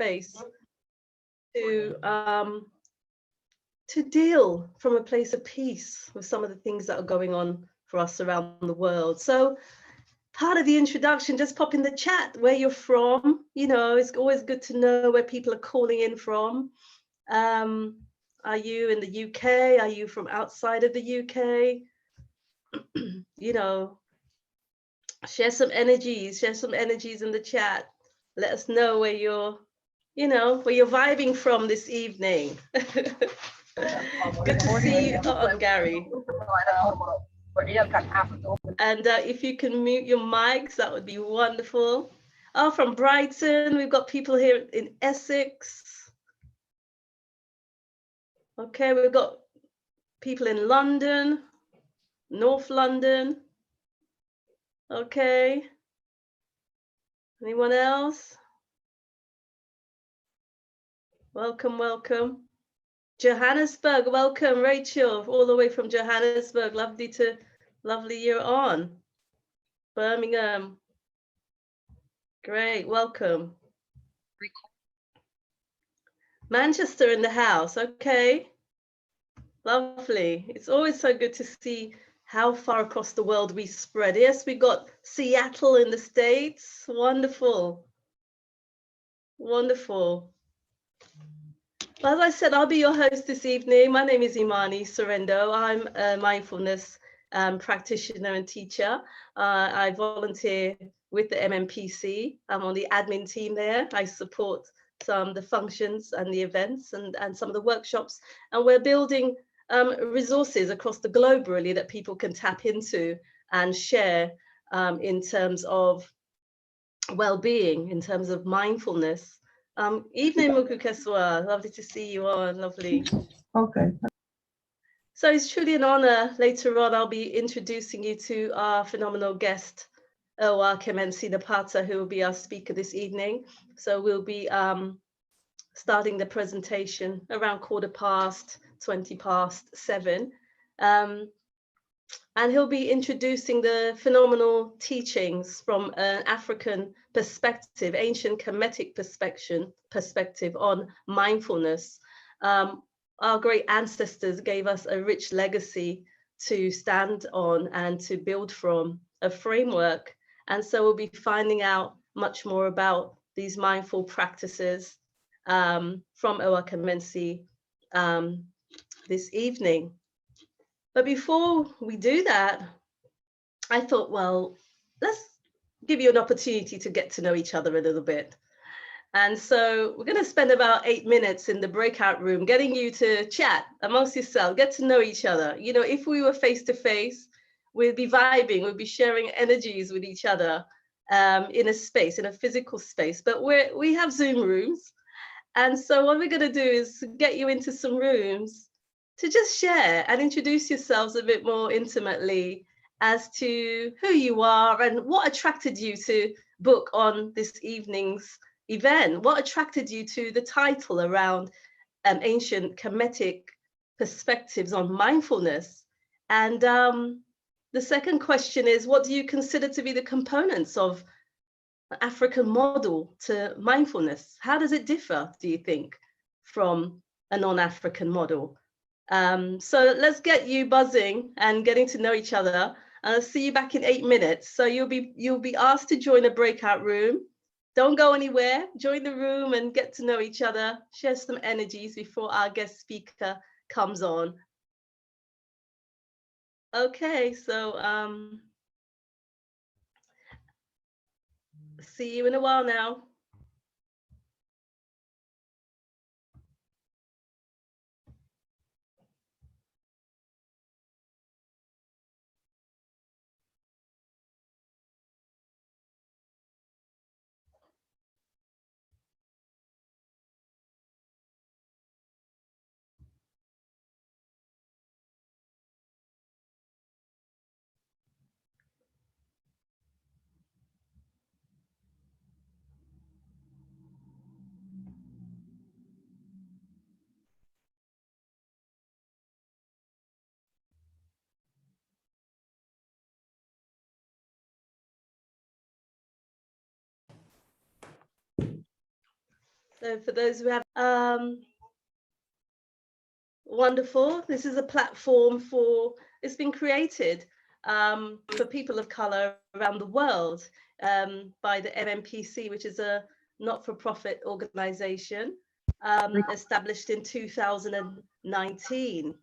space to deal from a place of peace with some of the things that are going on for us around the world. So part of the introduction, just pop in the chat where you're from. You know, it's always good to know where people are calling in from. Are you in the UK? Are you from outside of the UK? You know, share some energies in the chat. Let us know where you're, you know, where you're vibing from this evening. Good to see you on, Gary. And if you can mute your mics, that would be wonderful. Oh, from Brighton, we've got people here in Essex. Okay, we've got people in London, North London. Okay. Anyone else? Welcome, welcome. Johannesburg, welcome, Rachel, all the way from Johannesburg. Lovely you're on. Birmingham. Great, welcome. Manchester in the house, okay. Lovely. It's always so good to see how far across the world we spread. Yes, we got Seattle in the States. Wonderful. Wonderful. Well, as I said, I'll be your host this evening. My name is Imani Sorrento. I'm a mindfulness practitioner and teacher. I volunteer with the MNPC. I'm on the admin team there. I support some of the functions and the events and some of the workshops. And we're building resources across the globe, really, that people can tap into and share in terms of well-being, in terms of mindfulness. Evening, Muku Keswa. Lovely to see you on. Lovely. Okay. So it's truly an honor. Later on, I'll be introducing you to our phenomenal guest, Owa Kemensi Napata, who will be our speaker this evening. So we'll be starting the presentation around 7:20. And he'll be introducing the phenomenal teachings from an African perspective, ancient Kemetic perspective on mindfulness. Our great ancestors gave us a rich legacy to stand on and to build from, a framework. And so we'll be finding out much more about these mindful practices from Owa Kemensi this evening. But before we do that, I thought, well, let's give you an opportunity to get to know each other a little bit. And so we're going to spend about 8 minutes in the breakout room, getting you to chat amongst yourself, get to know each other. You know, if we were face to face, we'd be vibing, we'd be sharing energies with each other in a space, in a physical space. But we have Zoom rooms. And so what we're going to do is get you into some rooms to just share and introduce yourselves a bit more intimately as to who you are and what attracted you to book on this evening's event. What attracted you to the title around ancient Kemetic perspectives on mindfulness? And the second question is, what do you consider to be the components of an African model to mindfulness? How does it differ, do you think, from a non-African model? So let's get you buzzing and getting to know each other. And I'll see you back in 8 minutes. So you'll be asked to join a breakout room. Don't go anywhere. Join the room and get to know each other. Share some energies before our guest speaker comes on. Okay, so see you in a while now. So for those who have, wonderful. This is a platform it's been created for people of color around the world by the MNPC, which is a not-for-profit organization established in 2019.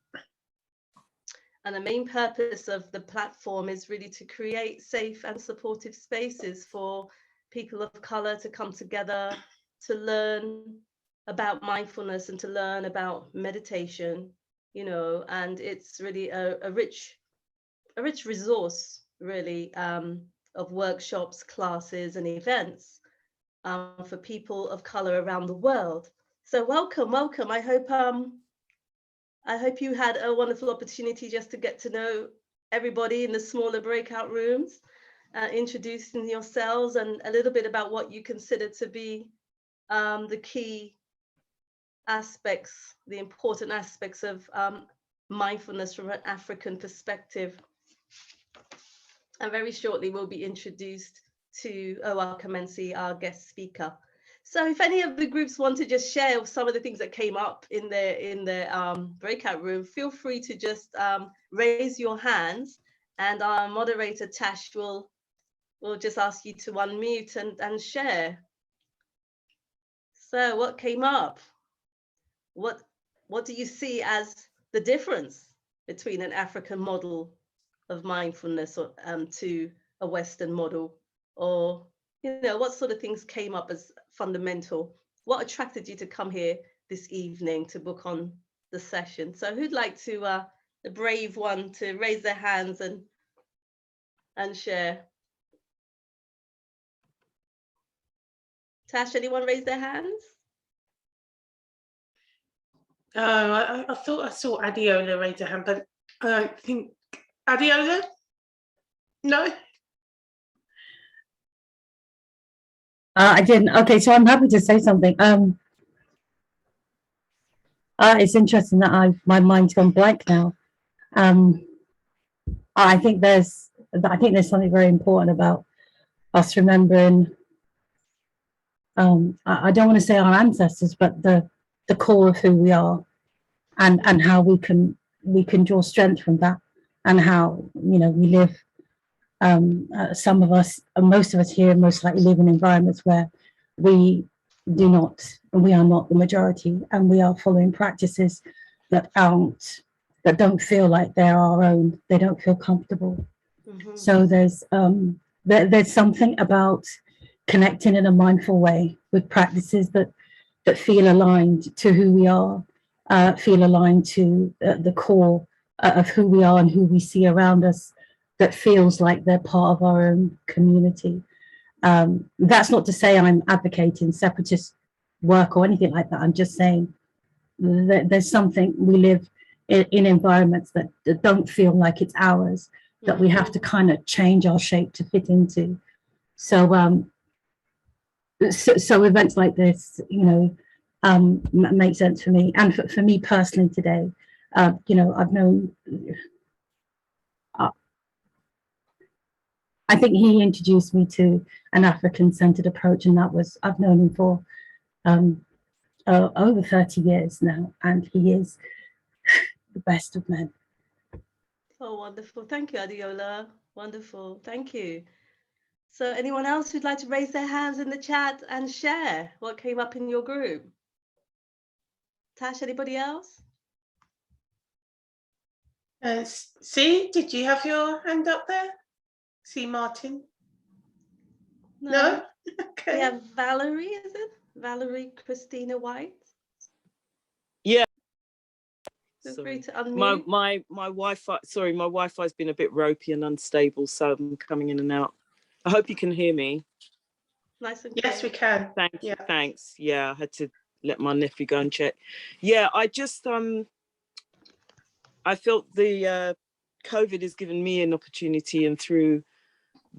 And the main purpose of the platform is really to create safe and supportive spaces for people of color to come together, to learn about mindfulness and to learn about meditation, you know, and it's really a rich resource, really, of workshops, classes, and events for people of color around the world. So welcome. I hope you had a wonderful opportunity just to get to know everybody in the smaller breakout rooms, introducing yourselves and a little bit about what you consider to be the key aspects, the important aspects of mindfulness from an African perspective. And very shortly, we'll be introduced to Owa Kamensi, our guest speaker. So if any of the groups want to just share some of the things that came up in the breakout room, feel free to just raise your hands, and our moderator Tash will just ask you to unmute and share. So what came up? What do you see as the difference between an African model of mindfulness to a Western model? Or, you know, what sort of things came up as fundamental? What attracted you to come here this evening to book on the session? So who'd like to, the brave one, to raise their hands and share? Tash, anyone raise their hands? Oh, I thought I saw Adiola raise her hand, but I don't think Adiola? No? I didn't. Okay, so I'm happy to say something. It's interesting that my mind's gone blank now. I think there's something very important about us remembering. I don't want to say our ancestors, but the core of who we are, and how we can draw strength from that, and how, you know, we live. Some of us, most of us here, most likely live in environments where we are not the majority, and we are following practices that don't feel like they're our own. They don't feel comfortable. Mm-hmm. So there's something about connecting in a mindful way with practices that feel aligned to who we are, feel aligned to the core of who we are and who we see around us, that feels like they're part of our own community. That's not to say I'm advocating separatist work or anything like that. I'm just saying that there's something, we live in environments that don't feel like it's ours, that we have to kind of change our shape to fit into. So so events like this, you know, make sense for me. And for me personally today, you know, I've known, I think he introduced me to an African-centered approach, and I've known him for over 30 years now, and he is the best of men. Oh, wonderful. Thank you, Adiola. Wonderful. Thank you. So anyone else who'd like to raise their hands in the chat and share what came up in your group? Tash, anybody else? See, did you have your hand up there? See, Martin? No? Okay. We have Valerie, is it? Valerie Christina White? Yeah. Feel free to unmute. My Wi-Fi, sorry, my Wi-Fi's been a bit ropey and unstable, so I'm coming in and out. I hope you can hear me. Nice and yes, we can. Thanks. Yeah, I had to let my nephew go and check. Yeah, I just I felt the COVID has given me an opportunity, and through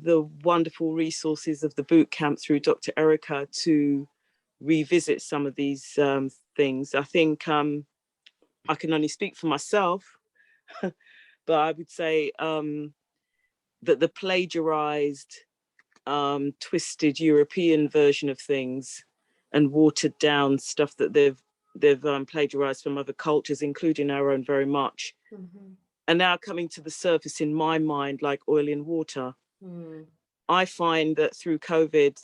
the wonderful resources of the boot camp through Dr. Erica, to revisit some of these things. I think I can only speak for myself, but I would say that the plagiarized, twisted European version of things and watered down stuff that they've plagiarized from other cultures, including our own very much. Mm-hmm. And now coming to the surface in my mind, like oil in water. Mm. I find that through COVID,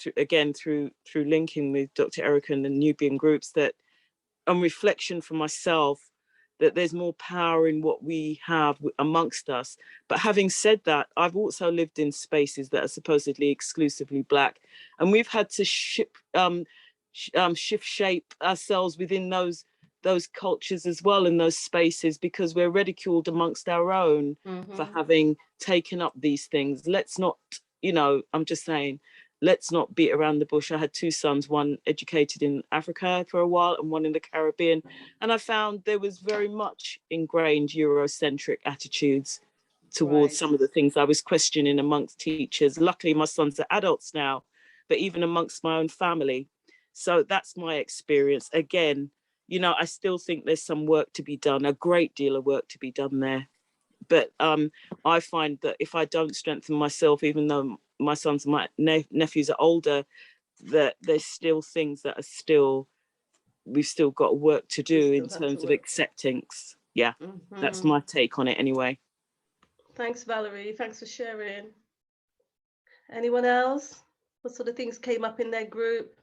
through linking with Dr. Erica and the Nubian groups, that on reflection for myself, that there's more power in what we have amongst us. But having said that, I've also lived in spaces that are supposedly exclusively Black, and we've had to shift shape ourselves within those cultures as well, in those spaces, because we're ridiculed amongst our own for having taken up these things. Let's not, I'm just saying, let's not beat around the bush. I had two sons, one educated in Africa for a while and one in the Caribbean. And I found there was very much ingrained Eurocentric attitudes towards some of the things I was questioning amongst teachers. Luckily, my sons are adults now, but even amongst my own family. So that's my experience. Again, I still think there's some work to be done, a great deal of work to be done there. But I find that if I don't strengthen myself, even though my sons and my nephews are older, that there's still things that are we've still got work to do in terms of acceptance. Yeah, that's my take on it anyway. Thanks, Valerie. Thanks for sharing. Anyone else? What sort of things came up in their group?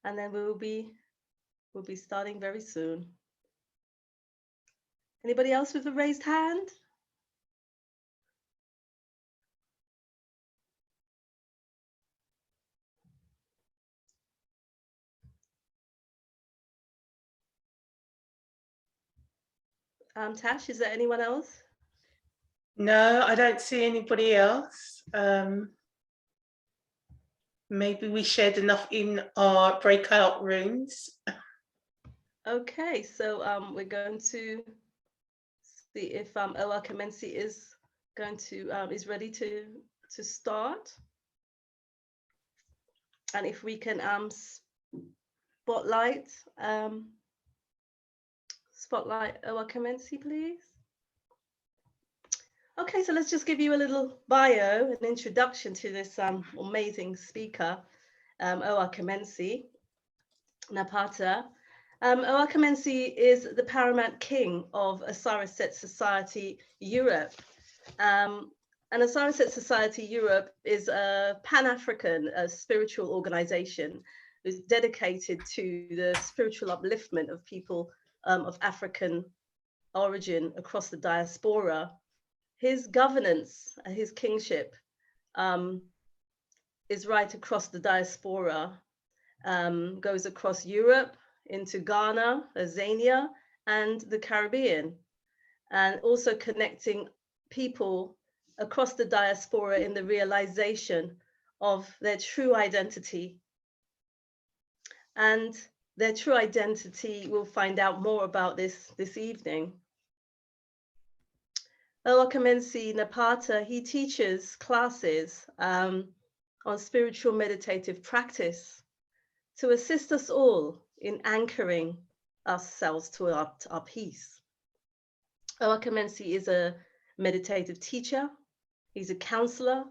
And then we'll be starting very soon. Anybody else with a raised hand? Tash, is there anyone else? No, I don't see anybody else. Maybe we shared enough in our breakout rooms. Okay, so we're going to see if Owa Kamensi is ready to start, and if we can spotlight Owa Kamensi, please. Okay, so let's just give you a little bio, an introduction to this amazing speaker, Owa Kamensi Napata. Owa Kamensi is the paramount king of Asaraset Society Europe. And Asaraset Society Europe is a Pan-African spiritual organization who's dedicated to the spiritual upliftment of people of African origin across the diaspora. His governance, his kingship, is right across the diaspora, goes across Europe into Ghana, Tanzania, and the Caribbean, and also connecting people across the diaspora in the realization of their true identity. And their true identity, we'll find out more about this evening. Owa Kamensi Napata, he teaches classes on spiritual meditative practice to assist us all in anchoring ourselves to our peace. Owa Kamensi is a meditative teacher, he's a counselor,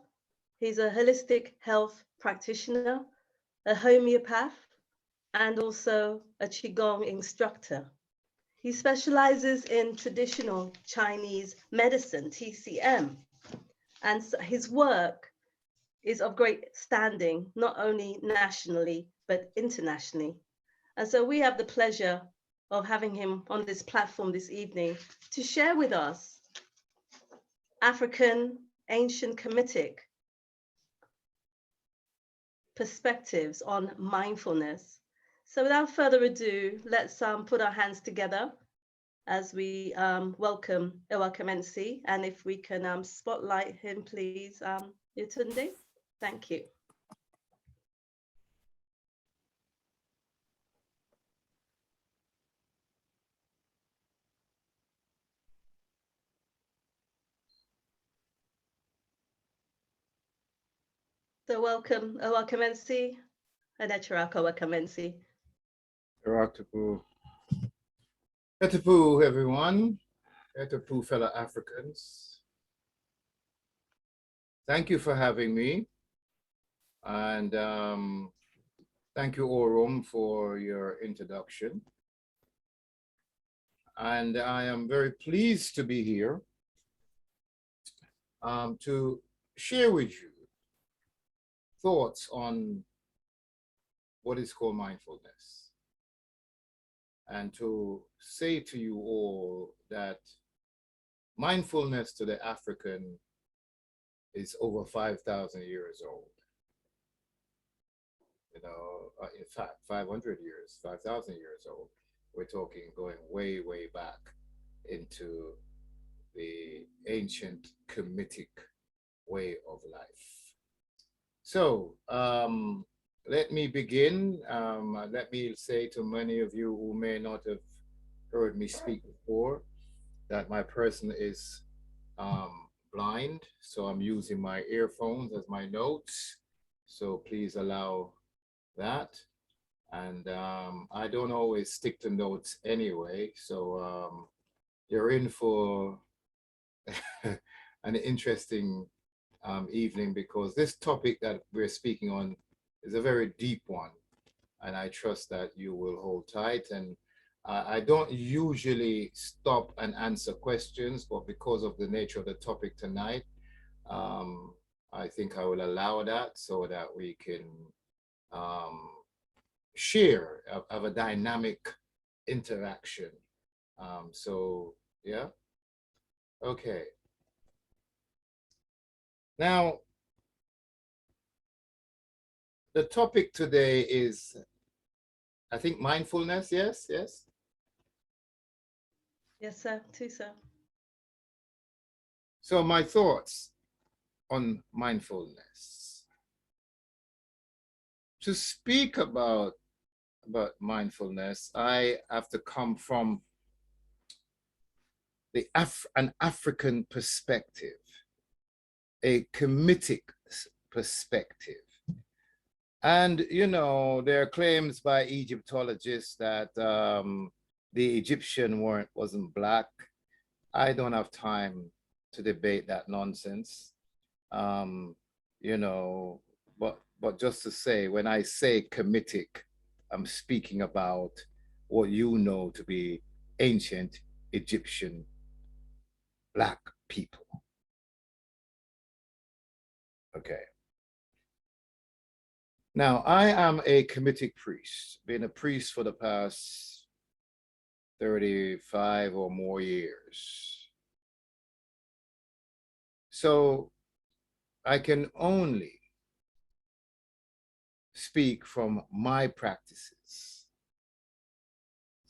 he's a holistic health practitioner, a homeopath, and also a Qigong instructor. He specializes in traditional Chinese medicine, TCM, and his work is of great standing, not only nationally, but internationally. And so we have the pleasure of having him on this platform this evening to share with us African ancient Kemetic perspectives on mindfulness. So without further ado, let's put our hands together as we welcome Owa Kamensi. And if we can spotlight him, please, Yetunde. Thank you. So welcome, Owa Kamensi, Anechara Owa Kamensi. Etapu, everyone. Etapu, fellow Africans. Thank you for having me. And Thank you, Orum, for your introduction. And I am very pleased to be here to share with you thoughts on what is called mindfulness. And to say to you all that mindfulness to the African is over 5,000 years old. You know, in fact, 500 years, 5,000 years old. We're talking going way, way back into the ancient Kemetic way of life. So let me begin. Let me say to many of you who may not have heard me speak before that my person is blind. So I'm using my earphones as my notes. So please allow that. And I don't always stick to notes anyway. So you're in for an interesting evening, because this topic that we're speaking on is a very deep one. And I trust that you will hold tight. And I don't usually stop and answer questions, but because of the nature of the topic tonight, I think I will allow that so that we can share, have a dynamic interaction. So, yeah. Okay. Now, the topic today is, I think, mindfulness. Yes, yes. Yes, sir. Too, sir. So my thoughts on mindfulness. To speak about mindfulness, I have to come from an African perspective, a Kemetic perspective. And, you know, there are claims by Egyptologists that the Egyptian wasn't Black. I don't have time to debate that nonsense. You know, but just to say, when I say Kemetic, I'm speaking about what you know to be ancient Egyptian Black people. Okay. Now, I am a Kemetic priest, been a priest for the past 35 or more years. So I can only speak from my practices,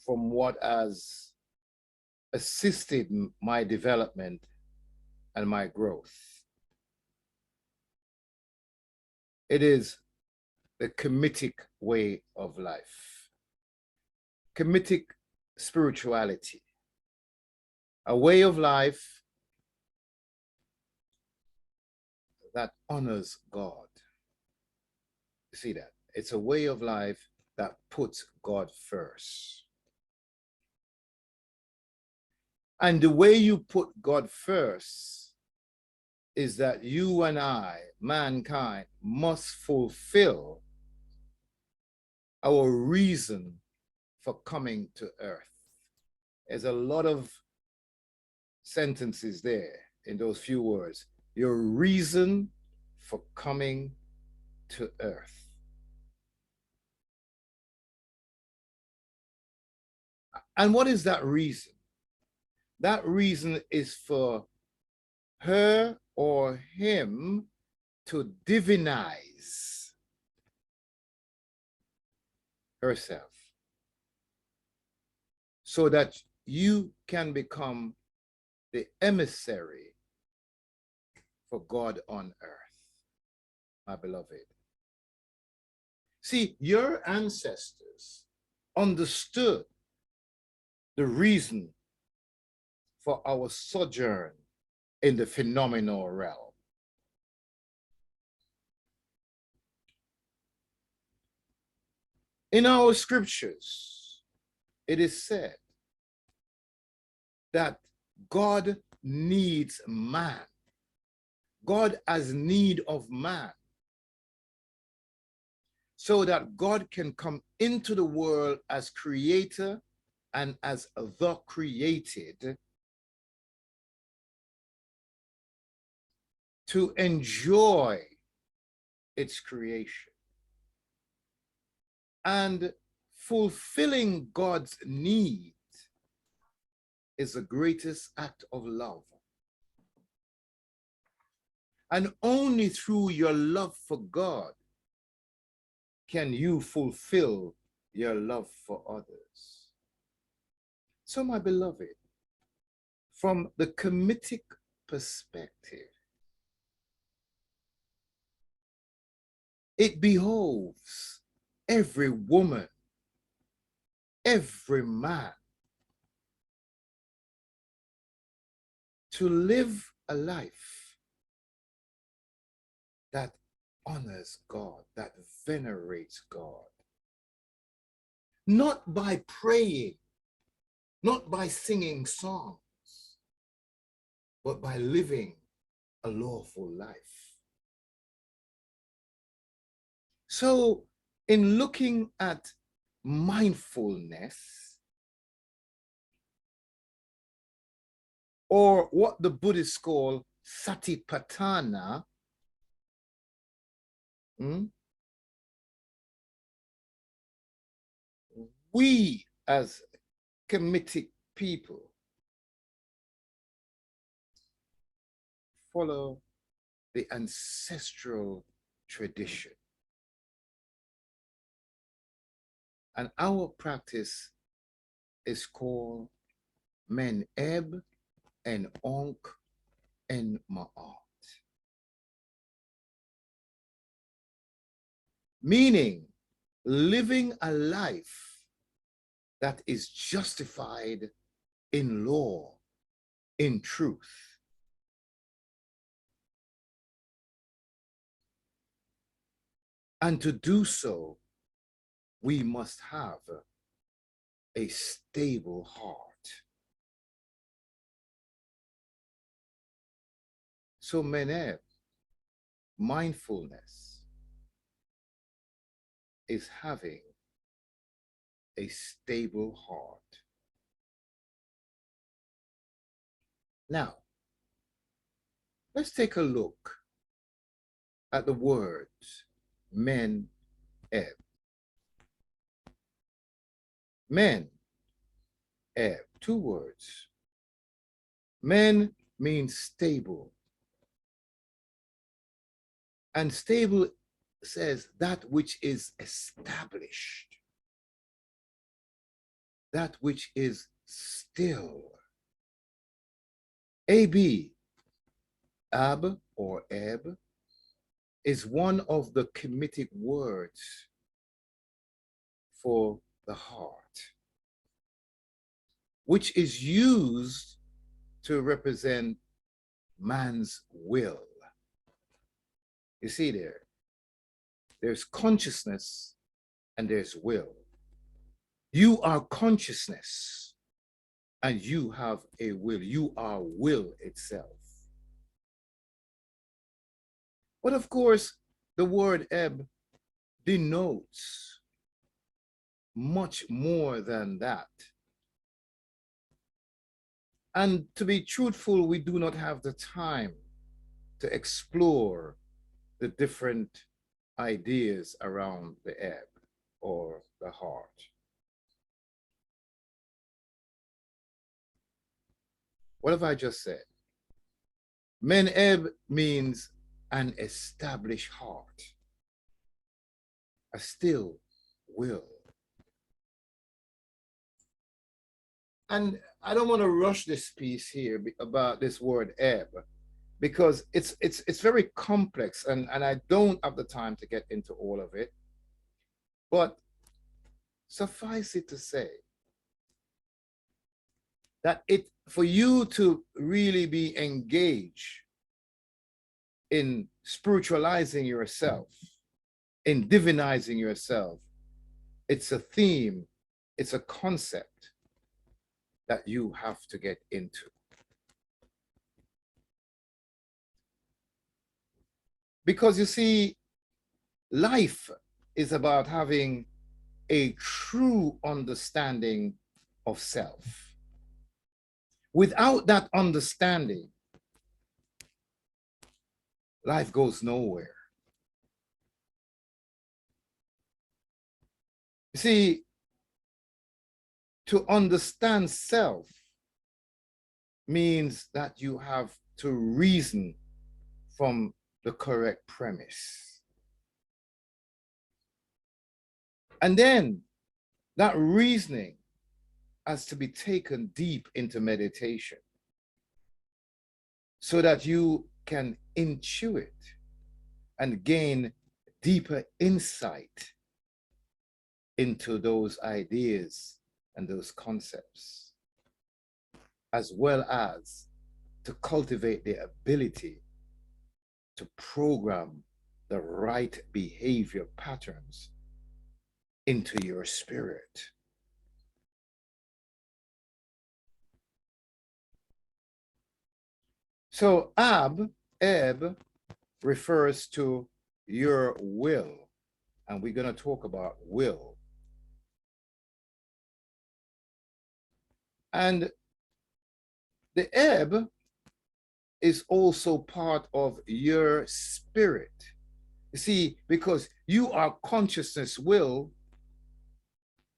from what has assisted my development and my growth. It is the Kemetic way of life, Kemetic spirituality, a way of life that honors God. You see that? It's a way of life that puts God first. And the way you put God first is that you and I, mankind, must fulfill our reason for coming to earth. There's a lot of sentences there in those few words. Your reason for coming to earth. And what is that reason? That reason is for her or him to divinize herself so that you can become the emissary for God on earth, my beloved. See, your ancestors understood the reason for our sojourn in the phenomenal realm. In our scriptures, it is said that God needs man. God has need of man. so that God can come into the world as creator and as the created to enjoy its creation. And fulfilling God's need is the greatest act of love. And only through your love for God can you fulfill your love for others. So, my beloved, from the Kemetic perspective, it behoves every woman, every man to live a life that honors God, that venerates God. Not by praying, not by singing songs, but by living a lawful life. So, in looking at mindfulness, or what the Buddhists call satipatthana, we as Kemetic people follow the ancestral tradition. And our practice is called Men Eb and Onk and Ma'at. Meaning, living a life that is justified in law, in truth. And to do so, we must have a stable heart. So Meneb, mindfulness, is having a stable heart. Now, let's take a look at the words Men Eb. Men Eb, two words. Men means stable. And stable says that which is established, that which is still. AB, ab or eb, is one of the Kemetic words for the heart, which is used to represent man's will. You see there's consciousness and there's will. You are consciousness and you have a will. You are will itself. But of course, the word eb denotes much more than that. And to be truthful, we do not have the time to explore the different ideas around the eb or the heart. What have I just said? Men eb means an established heart, a still will. And I don't want to rush this piece here about this word eb, because it's very complex and I don't have the time to get into all of it. But suffice it to say that for you to really be engaged in spiritualizing yourself, in divinizing yourself, it's a theme, it's a concept that you have to get into. Because you see, life is about having a true understanding of self. Without that understanding, life goes nowhere. You see, to understand self means that you have to reason from the correct premise. And then that reasoning has to be taken deep into meditation so that you can intuit and gain deeper insight into those ideas and those concepts, as well as to cultivate the ability to program the right behavior patterns into your spirit. So ebb refers to your will, and we're going to talk about will. And the ebb is also part of your spirit. You see, because you are consciousness will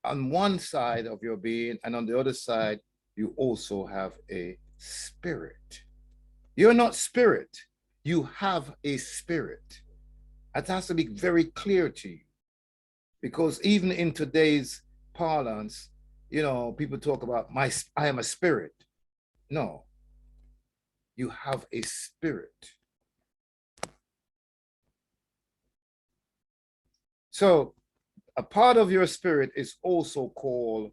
on one side of your being, and on the other side, you also have a spirit. You're not spirit, you have a spirit. That has to be very clear to you, because even in today's parlance, you know, people talk about I am a spirit. No, you have a spirit. So a part of your spirit is also called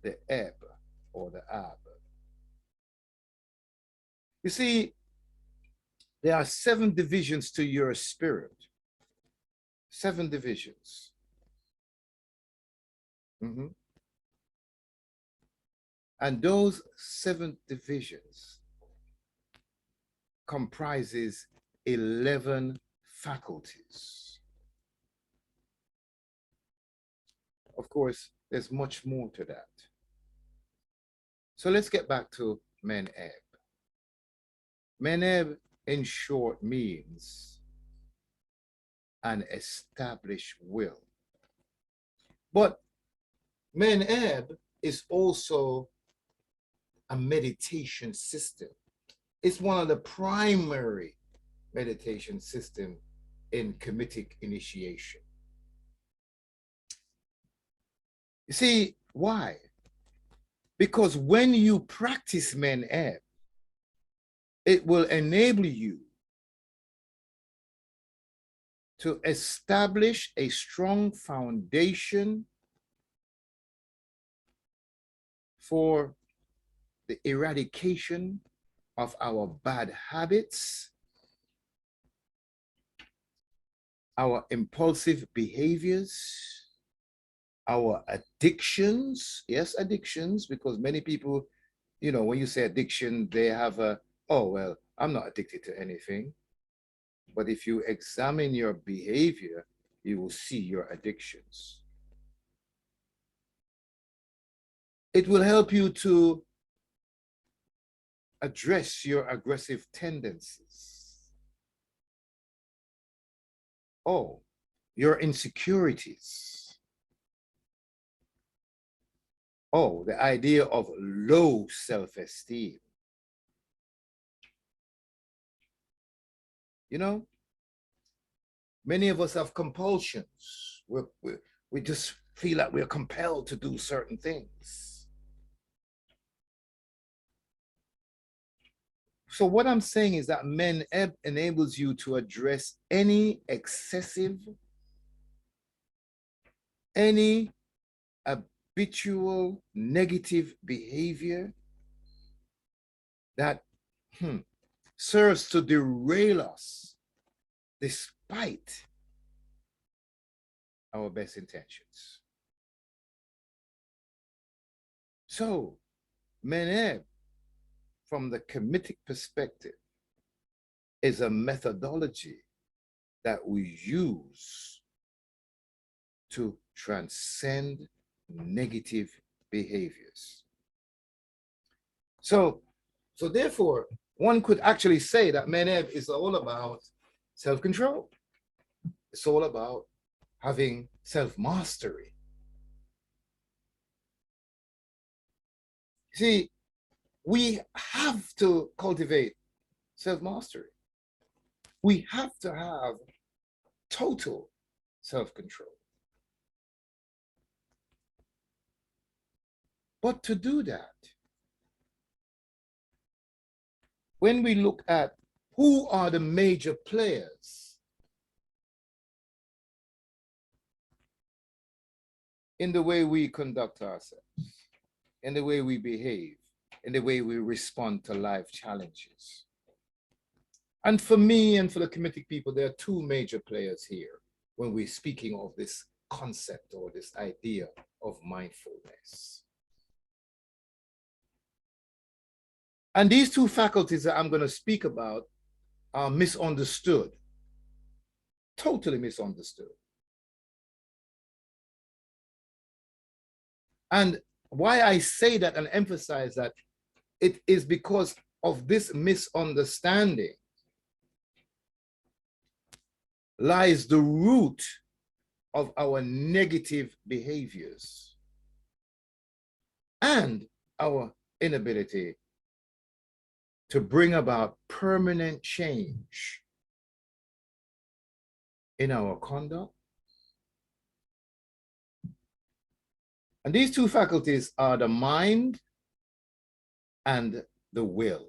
the ebb or the ab. You see, there are 7 divisions to your spirit. 7 divisions. And those 7 divisions comprises 11 faculties. Of course, there's much more to that. So let's get back to Men-Eb. Men-Eb, in short, means an established will. But Men-Eb is also a meditation system. It's one of the primary meditation systems in Kemetic initiation. You see, why? Because when you practice Men-Eb, it will enable you to establish a strong foundation for the eradication of our bad habits, our impulsive behaviors, our addictions. Yes, addictions, because many people, you know, when you say addiction, they have a, oh, well, I'm not addicted to anything. But if you examine your behavior, you will see your addictions. It will help you to address your aggressive tendencies. Oh, your insecurities. Oh, the idea of low self-esteem. You know, many of us have compulsions. We just feel like we're compelled to do certain things. So what I'm saying is that Men-Eb enables you to address any excessive, any habitual negative behavior that serves to derail us despite our best intentions. So Men-Eb, from the Kemetic perspective, is a methodology that we use to transcend negative behaviors. So therefore, one could actually say that Menev is all about self-control. It's all about having self-mastery. See, we have to cultivate self-mastery. We have to have total self-control. But to do that, when we look at who are the major players in the way we conduct ourselves, in the way we behave, in the way we respond to life challenges. And for me and for the Kemetic people, there are two major players here when we're speaking of this concept or this idea of mindfulness. And these two faculties that I'm going to speak about are misunderstood, totally misunderstood. And why I say that and emphasize that, it is because of this misunderstanding lies the root of our negative behaviors and our inability to bring about permanent change in our conduct. And these two faculties are the mind and the will.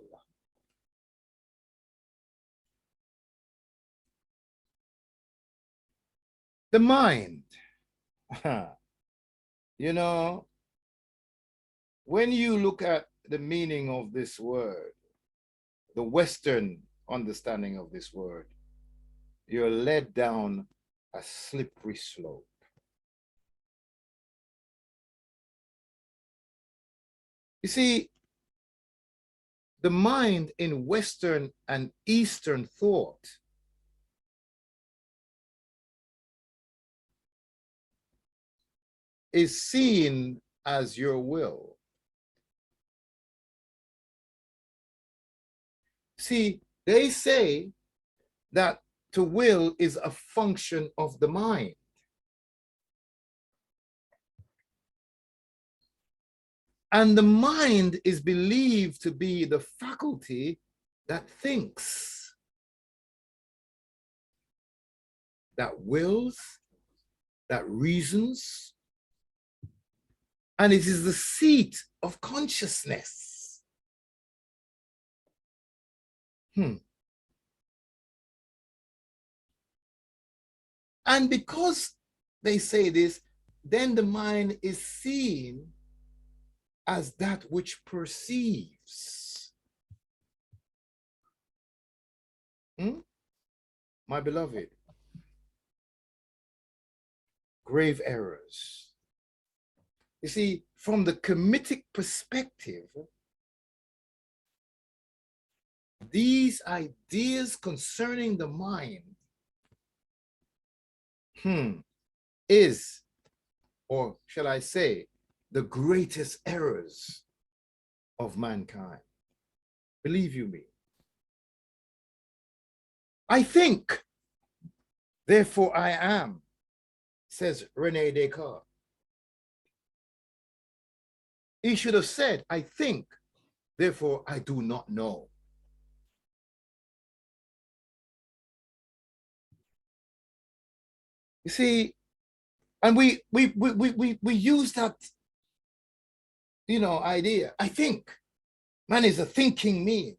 The mind, you know, when you look at the meaning of this word, the Western understanding of this word, you're led down a slippery slope. You see, the mind in Western and Eastern thought is seen as your will. See, they say that to will is a function of the mind. And the mind is believed to be the faculty that thinks, that wills, that reasons, and it is the seat of consciousness. And because they say this, then the mind is seen as that which perceives. My beloved, grave errors. You see, from the Kemetic perspective, these ideas concerning the mind is, or shall I say, the greatest errors of mankind. Believe you me. I think, therefore I am, says Rene Descartes. He should have said, I think, therefore I do not know. You see, and we use that, idea. I think. Man is a thinking me.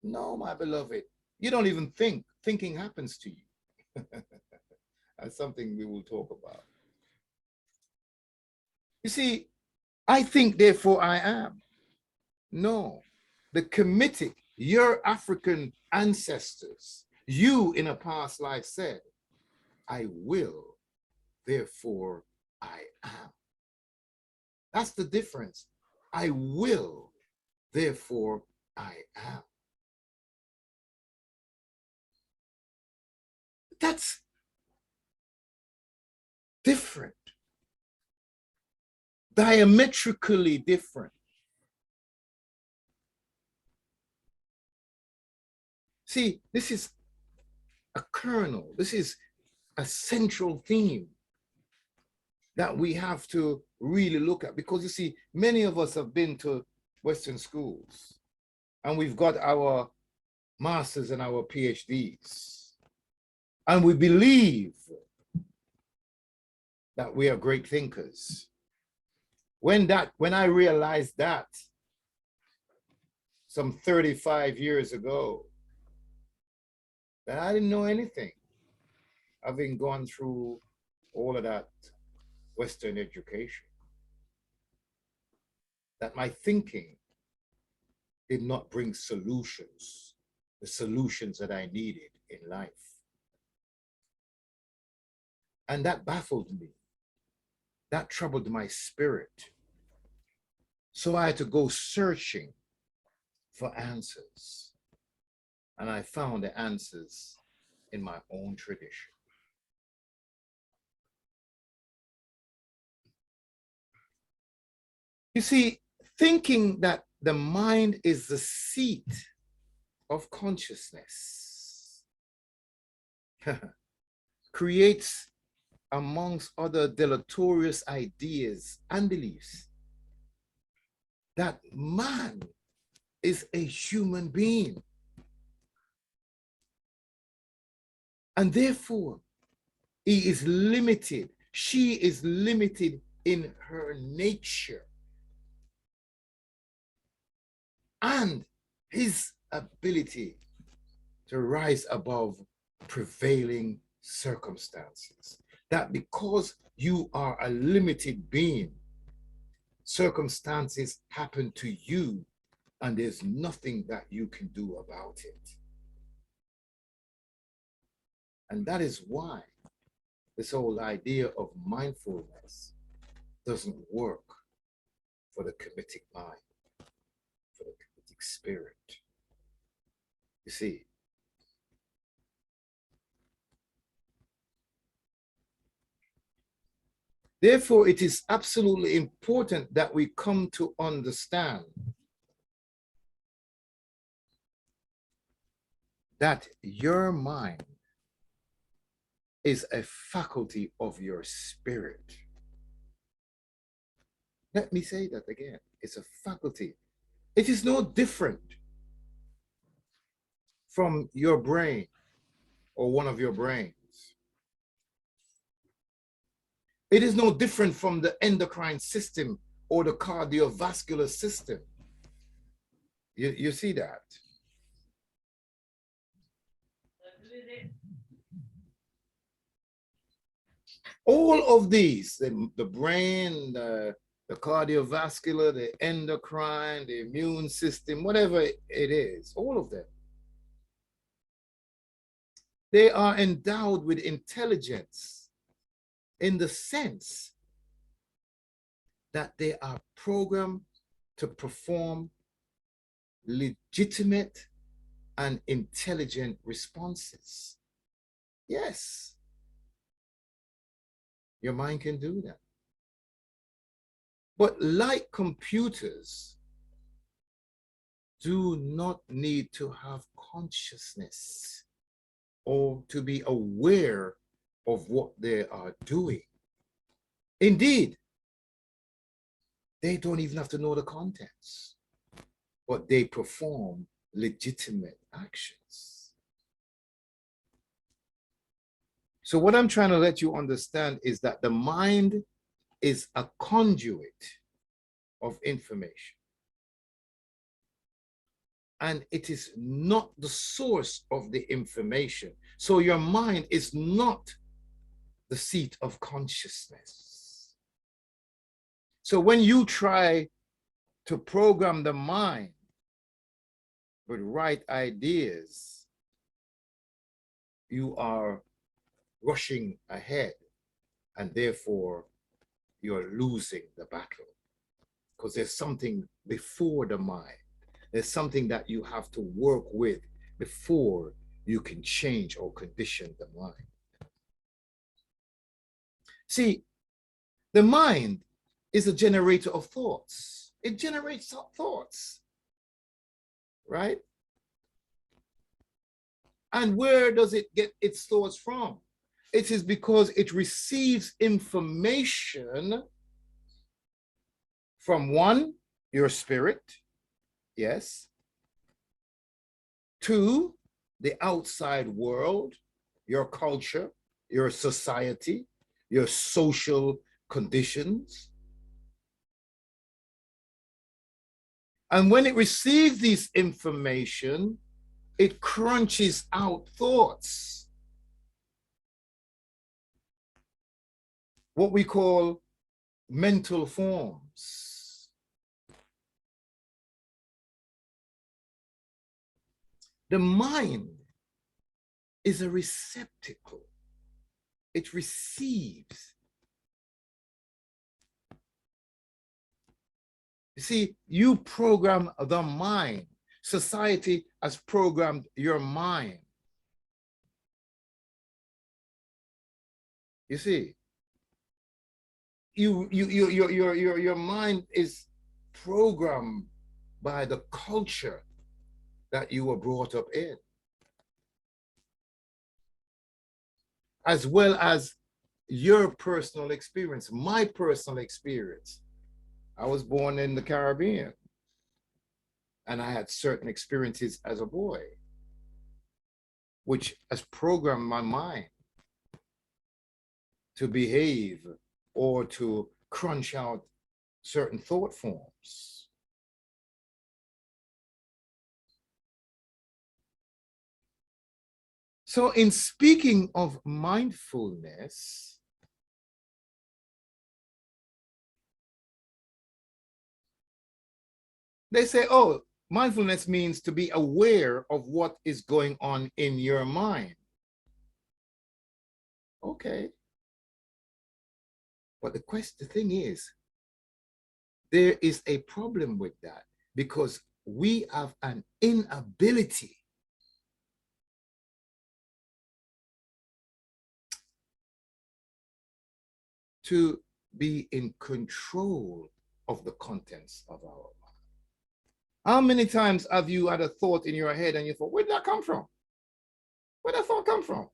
No, my beloved, you don't even think. Thinking happens to you. That's something we will talk about. You see, I think, therefore I am. No, the Kemetic, your African ancestors, you in a past life said, I will, therefore I am. That's the difference. I will, therefore I am. That's different, diametrically different. See, this is a kernel, this is a central theme that we have to really look at, because you see, many of us have been to Western schools and we've got our masters and our PhDs, and we believe that we are great thinkers. When I realized that some 35 years ago, that I didn't know anything, having gone through all of that Western education, that my thinking did not bring solutions, the solutions that I needed in life. And that baffled me. That troubled my spirit. So I had to go searching for answers. And I found the answers in my own tradition. You see, thinking that the mind is the seat of consciousness creates, amongst other deleterious ideas and beliefs, that man is a human being. And therefore, he is limited, she is limited in her nature and his ability to rise above prevailing circumstances. That because you are a limited being, circumstances happen to you and there's nothing that you can do about it. And that is why this whole idea of mindfulness doesn't work for the Kemetic mind, for the Kemetic spirit. You see, therefore, it is absolutely important that we come to understand that your mind is a faculty of your spirit. Let me say that again. It's a faculty. It is no different from your brain or one of your brains. It is no different from the endocrine system or the cardiovascular system. You see that? All of these, the brain, the cardiovascular, the endocrine, the immune system, whatever it is, all of them, they are endowed with intelligence in the sense that they are programmed to perform legitimate and intelligent responses. Yes, your mind can do that. But like computers, do not need to have consciousness or to be aware of what they are doing. Indeed, they don't even have to know the contents, but they perform legitimate actions. So what I'm trying to let you understand is that the mind is a conduit of information. And it is not the source of the information. So your mind is not the seat of consciousness. So when you try to program the mind with right ideas, you are rushing ahead, and therefore you're losing the battle, because there's something before the mind. There's something that you have to work with before you can change or condition the mind. See, the mind is a generator of thoughts. It generates thoughts, right? And where does it get its thoughts from? It is because it receives information from one, your spirit, yes. Two, the outside world, your culture, your society, your social conditions. And when it receives this information, it crunches out thoughts, what we call mental forms. The mind is a receptacle. It receives. You see, you program the mind. Society has programmed your mind. You see, your mind is programmed by the culture that you were brought up in, as well as your personal experience, my personal experience. I was born in the Caribbean, and I had certain experiences as a boy, which has programmed my mind to behave or to crunch out certain thought forms. So in speaking of mindfulness, they say, oh, mindfulness means to be aware of what is going on in your mind. Okay. But the thing is, there is a problem with that, because we have an inability to be in control of the contents of our mind. How many times have you had a thought in your head and you thought, where did that come from? Where did that thought come from?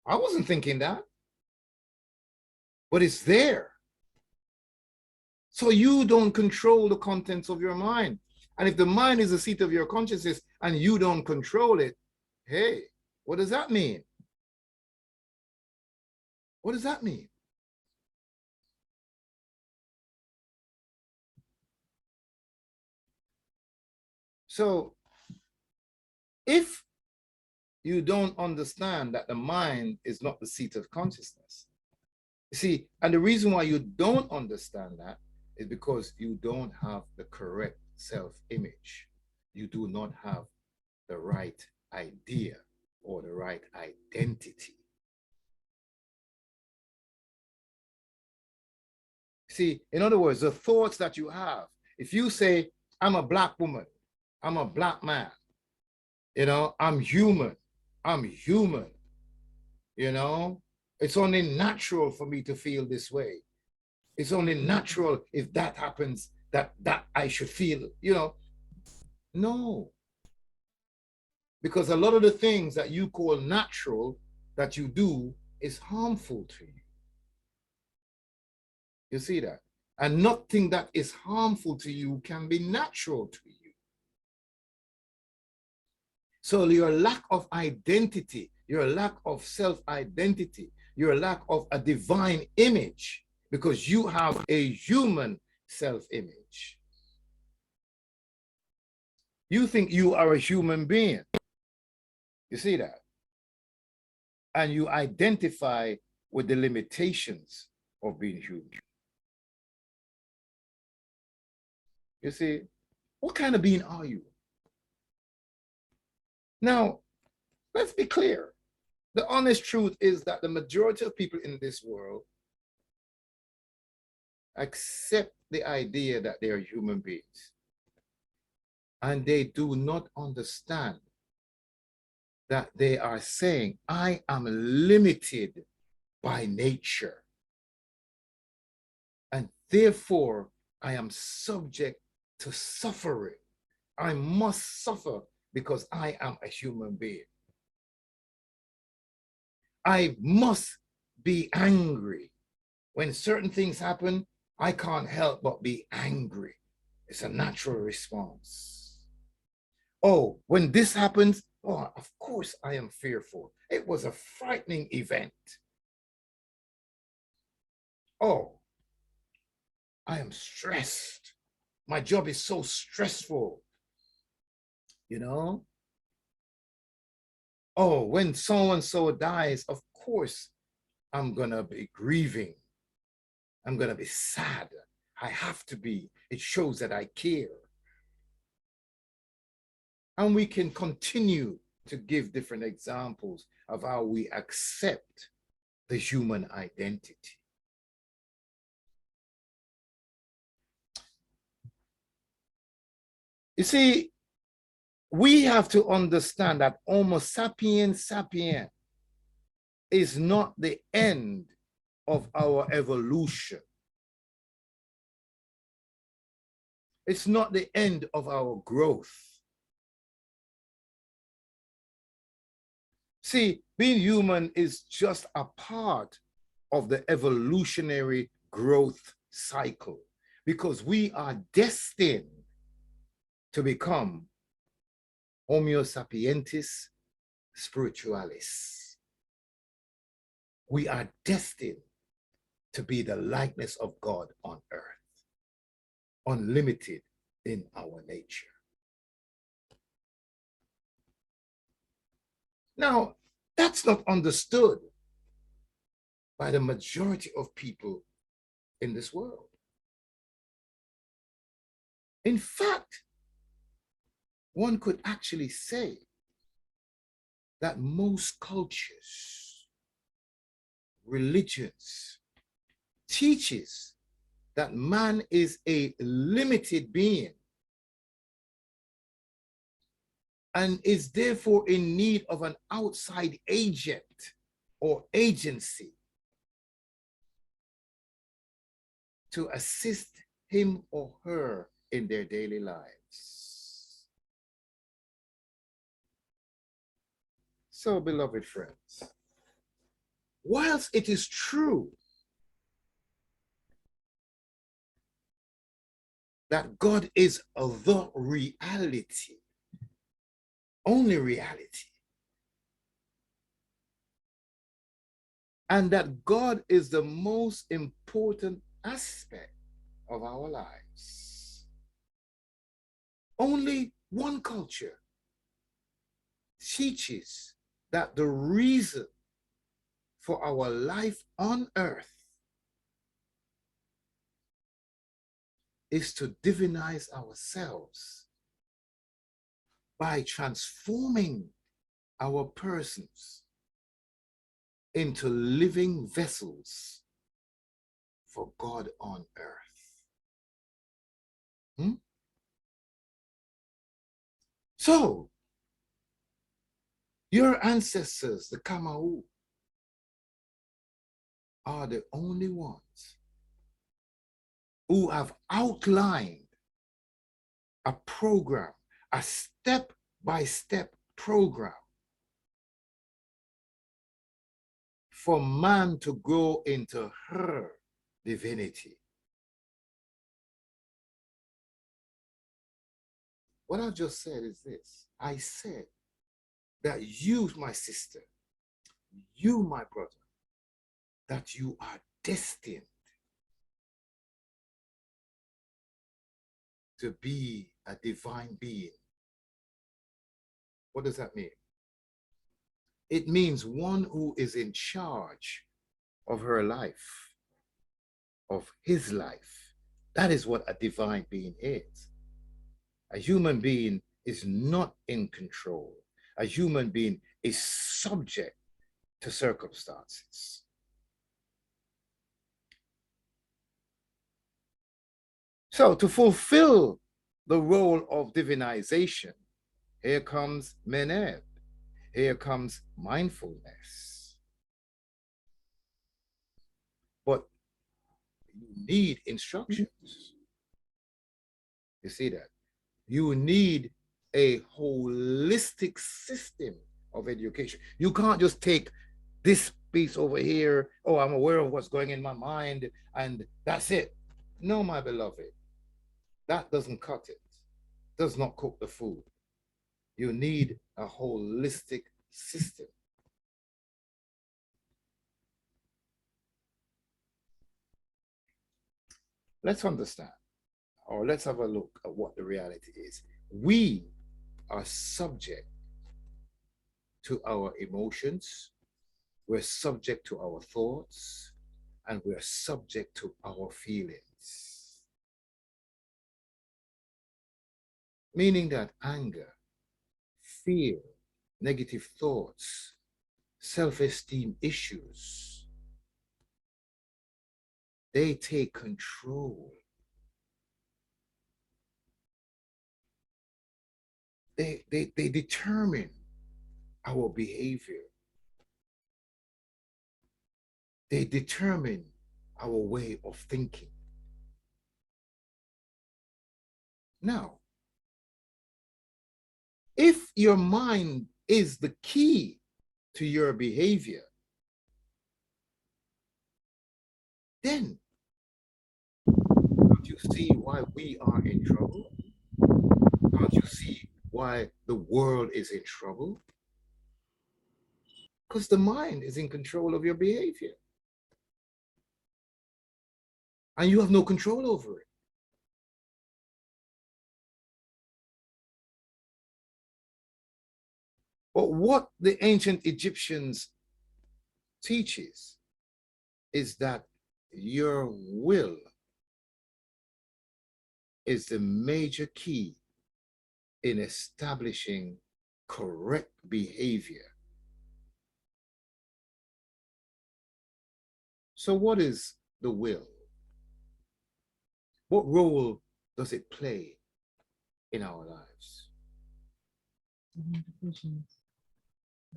I wasn't thinking that. But it's there. So you don't control the contents of your mind. And if the mind is the seat of your consciousness and you don't control it, hey, what does that mean? What does that mean? So if you don't understand that the mind is not the seat of consciousness, you see, and the reason why you don't understand that is because you don't have the correct self-image. You do not have the right idea or the right identity. See, in other words, the thoughts that you have, if you say, I'm a black woman, I'm a black man, you know, I'm human, you know, it's only natural for me to feel this way. It's only natural if that happens that I should feel, you know. No. Because a lot of the things that you call natural that you do is harmful to you. You see that? And nothing that is harmful to you can be natural to you. So your lack of identity, your lack of self-identity, your lack of a divine image, because you have a human self-image. You think you are a human being. You see that? And you identify with the limitations of being human. You see, what kind of being are you? Now, let's be clear. The honest truth is that the majority of people in this world accept the idea that they are human beings. And they do not understand that they are saying, I am limited by nature. Therefore, I am subject to suffering. I must suffer because I am a human being. I must be angry. When certain things happen, I can't help but be angry. It's a natural response. Oh, when this happens, oh, of course I am fearful. It was a frightening event. Oh, I am stressed. My job is so stressful. You know? Oh, when so-and-so dies, of course, I'm gonna be grieving. I'm gonna be sad. I have to be. It shows that I care. And we can continue to give different examples of how we accept the human identity. You see, we have to understand that Homo sapiens sapiens is not the end of our evolution. It's not the end of our growth. See, being human is just a part of the evolutionary growth cycle because we are destined to become Homo sapientis spiritualis. We are destined to be the likeness of God on earth, unlimited in our nature. Now, that's not understood by the majority of people in this world. In fact, one could actually say that most cultures, religions, teaches that man is a limited being and is therefore in need of an outside agent or agency to assist him or her in their daily lives. So, beloved friends, whilst it is true that God is the reality, only reality, and that God is the most important aspect of our lives, only one culture teaches that the reason for our life on earth is to divinize ourselves by transforming our persons into living vessels for God on earth. So, your ancestors, the Kamau, are the only ones who have outlined a program, a step-by-step program for man to grow into her divinity. What I've just said is this. I said that you, my sister, you, my brother, that you are destined to be a divine being. What does that mean? It means one who is in charge of her life, of his life. That is what a divine being is. A human being is not in control. A human being is subject to circumstances. So to fulfill the role of divinization, here comes Meneb. Here comes mindfulness. But you need instructions. You see that? You need a holistic system of education. You can't just take this piece over here. Oh, I'm aware of what's going in my mind, and that's it. No, my beloved, that doesn't cut it. Does not cook the food. You need a holistic system. Let's understand, or let's have a look at what the reality is. We are subject to our emotions, we're subject to our thoughts, and we're subject to our feelings. Meaning that anger, fear, negative thoughts, self-esteem issues, they take control. They determine our behavior. They determine our way of thinking. Now, if your mind is the key to your behavior, then don't you see why we are in trouble? Can't you see why the world is in trouble? Because the mind is in control of your behavior. And you have no control over it. But what the ancient Egyptians teaches is that your will is the major key in establishing correct behavior. So what is the will? What role does it play in our lives?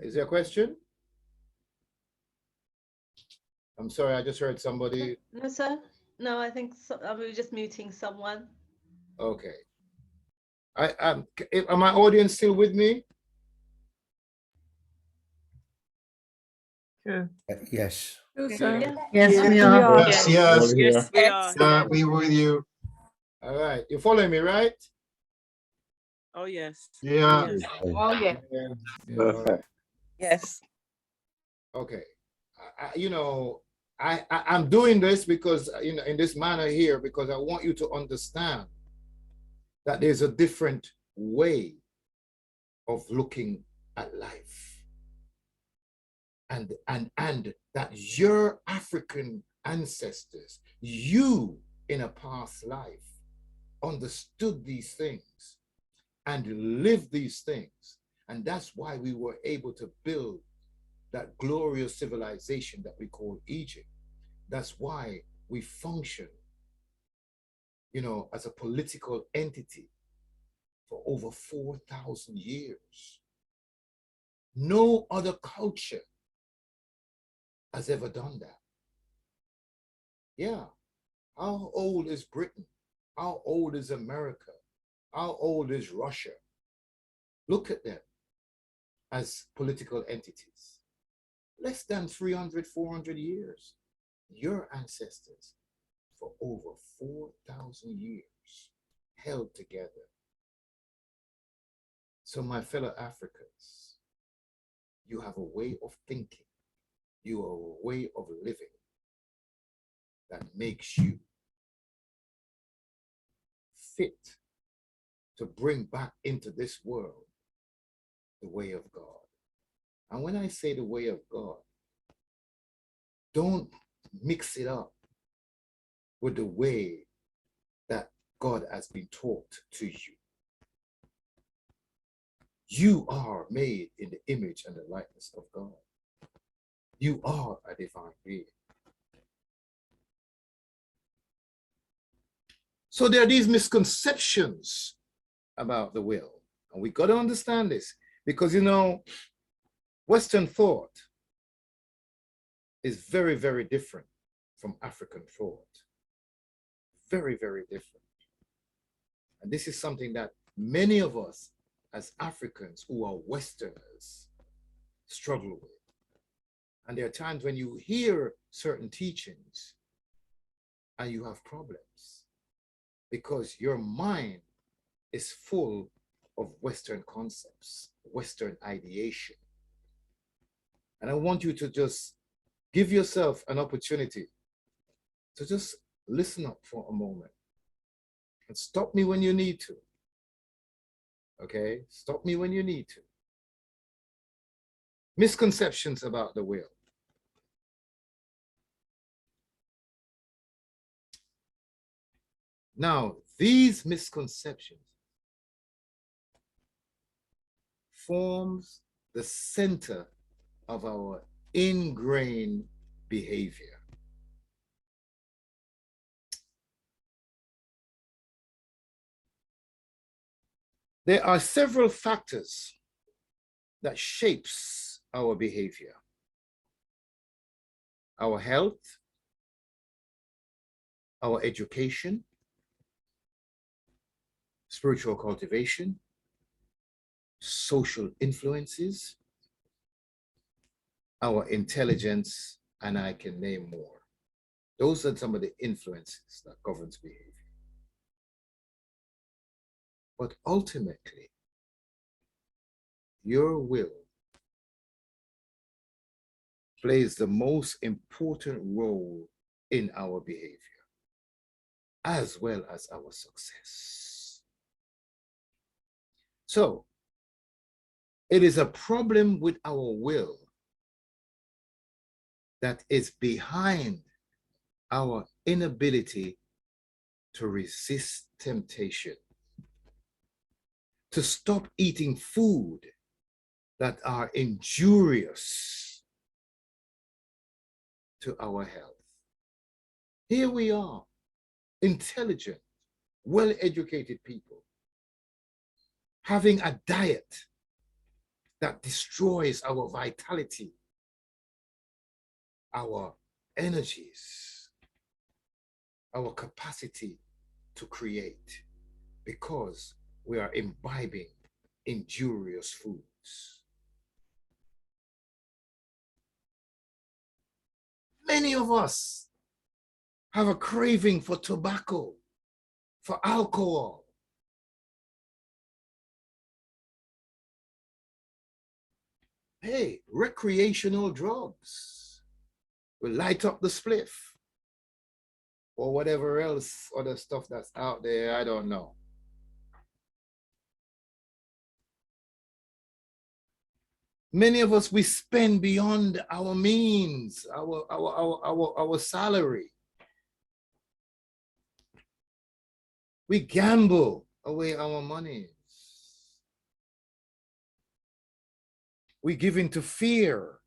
Is there a question? I'm sorry, I just heard somebody. No, sir. No, I think so, we were just muting someone. Okay. Am my audience still with me? Yeah. Yes. Yeah. Yes, we are. Yes, yes. Yes, we are. Yeah, we were with you. All right, you following me, right? Oh, yes. Yeah. Yes. Oh, yeah. Yeah, all right. Yes. Okay. I'm doing this because, in this manner here, because I want you to understand that there's a different way of looking at life. And that your African ancestors, you in a past life, understood these things and lived these things. And that's why we were able to build that glorious civilization that we call Egypt. That's why we function, as a political entity for over 4,000 years. No other culture has ever done that. Yeah. How old is Britain? How old is America? How old is Russia? Look at them as political entities. Less than 300, 400 years. Your ancestors, for over 4,000 years, held together. So my fellow Africans, you have a way of thinking. You have a way of living that makes you fit to bring back into this world the way of God. And when I say the way of God, don't mix it up with the way that God has been taught to you. You are made in the image and the likeness of God. You are a divine being. So there are these misconceptions about the will. And we got to understand this because, Western thought is very, very different from African thought. very, very different. And this is something that many of us as Africans who are Westerners struggle with. And there are times when you hear certain teachings and you have problems because your mind is full of Western concepts, Western ideation. And I want you to just give yourself an opportunity to just listen up for a moment and stop me when you need to. Okay? Stop me when you need to. Misconceptions about the will. Now, these misconceptions forms the center of our ingrained behavior. There are several factors that shapes our behavior. Our health, our education, spiritual cultivation, social influences, our intelligence, and I can name more. Those are some of the influences that governs behavior. But ultimately, your will plays the most important role in our behavior, as well as our success. So, it is a problem with our will that is behind our inability to resist temptation, to stop eating food that are injurious to our health. Here we are, intelligent, well-educated people, having a diet that destroys our vitality, our energies, our capacity to create, because we are imbibing injurious foods. Many of us have a craving for tobacco, for alcohol. Hey, recreational drugs will light up the spliff or whatever else other stuff that's out there, I don't know. Many of us, we spend beyond our means, our salary. We gamble away our money. We give into fear,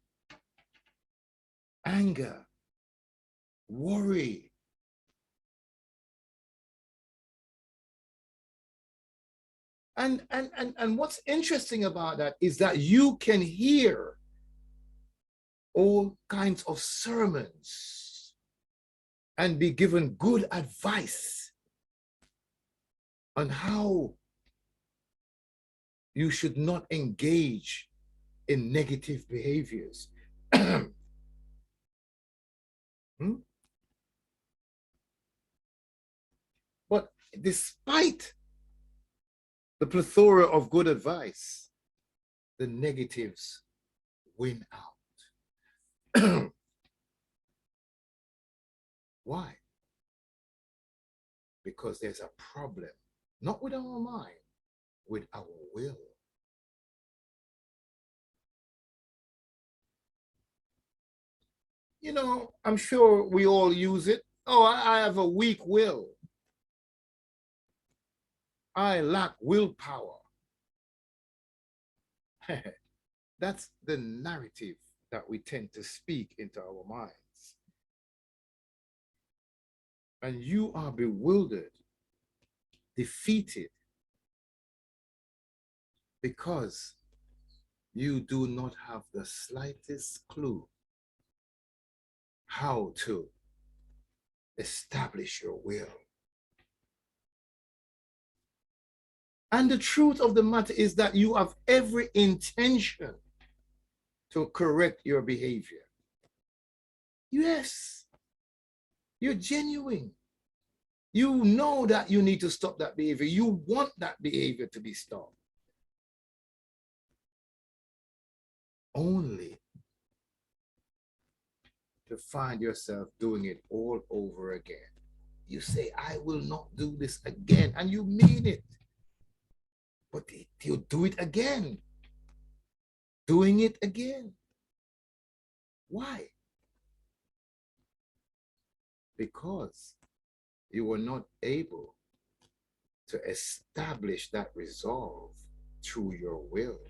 anger, worry. And what's interesting about that is that you can hear all kinds of sermons and be given good advice on how you should not engage in negative behaviors. But despite the plethora of good advice, the negatives win out. Why? Because there's a problem, not with our mind, with our will. You know, I'm sure we all use it. Oh, I have a weak will. I lack willpower. That's the narrative that we tend to speak into our minds. And you are bewildered, defeated, because you do not have the slightest clue how to establish your will. And the truth of the matter is that you have every intention to correct your behavior. Yes, you're genuine. You know that you need to stop that behavior. You want that behavior to be stopped. Only to find yourself doing it all over again. You say, I will not do this again, and you mean it. But you do it again. Doing it again. Why? Because you were not able to establish that resolve through your will.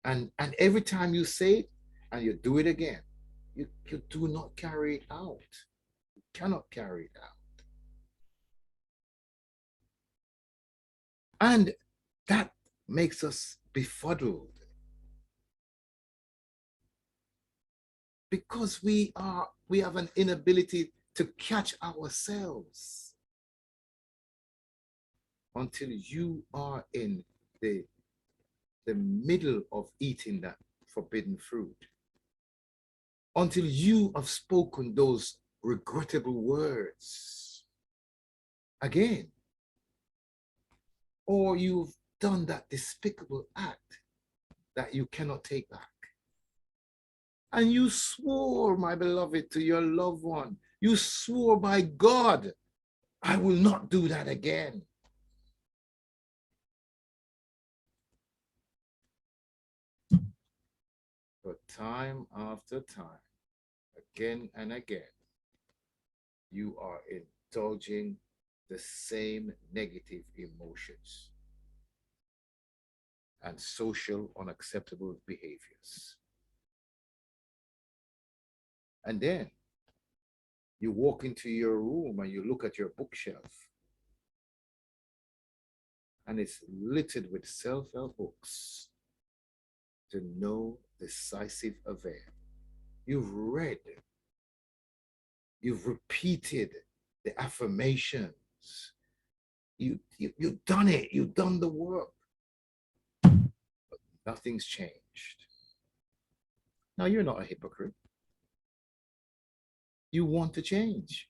And every time you say it and you do it again, you do not carry it out. You cannot carry it out. And that makes us befuddled. Because we have an inability to catch ourselves until you are in the middle of eating that forbidden fruit, until you have spoken those regrettable words again, or you've done that despicable act that you cannot take back. And you swore, my beloved, to your loved one, you swore by God, I will not do that again. But time after time, again and again, you are indulging the same negative emotions and social unacceptable behaviors. And then you walk into your room and you look at your bookshelf and it's littered with self-help books. To no decisive avail. You've read, you've repeated the affirmations, you've done it, you've done the work, but nothing's changed. Now, you're not a hypocrite. You want to change.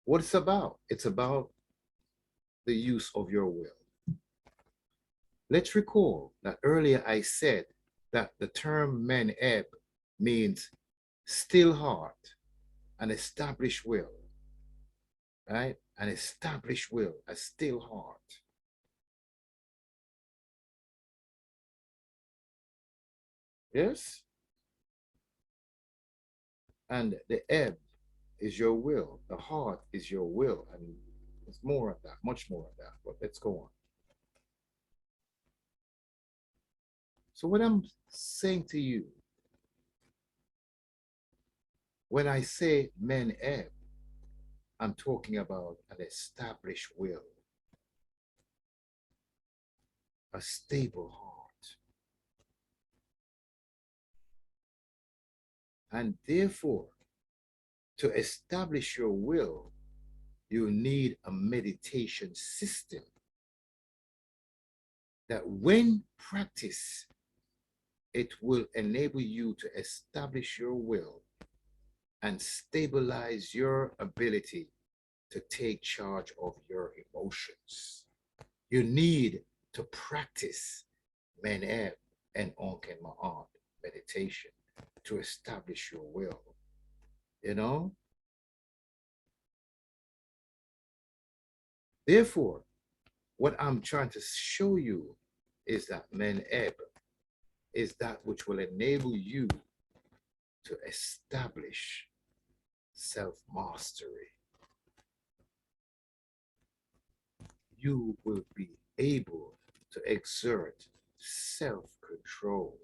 What it's about? It's about the use of your will. Let's recall that earlier I said that the term men-eb means still heart, an established will, right? An established will, a still heart. Yes? And the ebb is your will. The heart is your will. And there's more of that, much more of that, but let's go on. So what I'm saying to you, when I say men ebb, I'm talking about an established will, a stable heart. And therefore, to establish your will, you need a meditation system that when practiced, it will enable you to establish your will and stabilize your ability to take charge of your emotions. You need to practice Men-Eb and Onken Ma'at meditation to establish your will. You know? Therefore, what I'm trying to show you is that Men-Eb is that which will enable you to establish self-mastery. You will be able to exert self-control.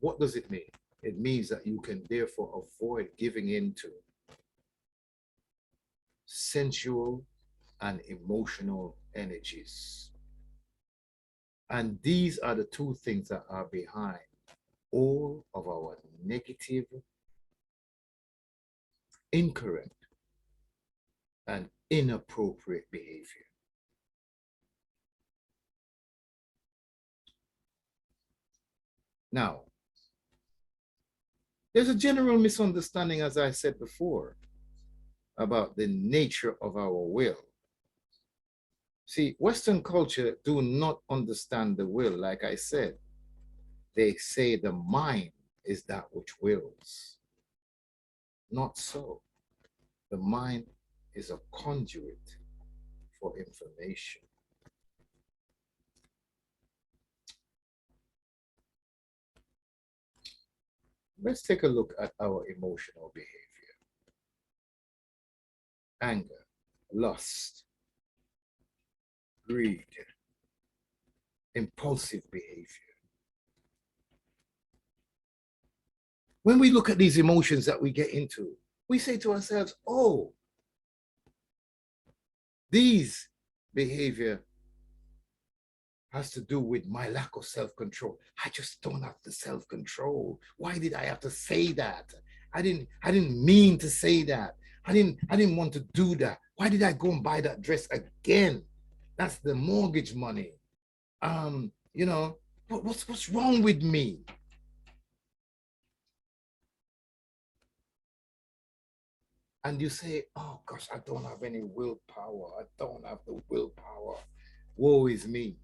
What does it mean? It means that you can therefore avoid giving in to sensual and emotional energies. And these are the two things that are behind all of our negative, incorrect, and inappropriate behavior. Now, there's a general misunderstanding, as I said before, about the nature of our will. See, Western culture do not understand the will. Like I said, they say the mind is that which wills. Not so. The mind is a conduit for information. Let's take a look at our emotional behavior. Anger, lust, greed, impulsive behavior. When we look at these emotions that we get into, we say to ourselves, oh, these behavior has to do with my lack of self-control. I just don't have the self-control. Why did I have to say that? I didn't mean to say that. I didn't want to do that. Why did I go and buy that dress again? That's the mortgage money. You know, what's wrong with me? And you say, oh gosh, I don't have any willpower. I don't have the willpower. Woe is me.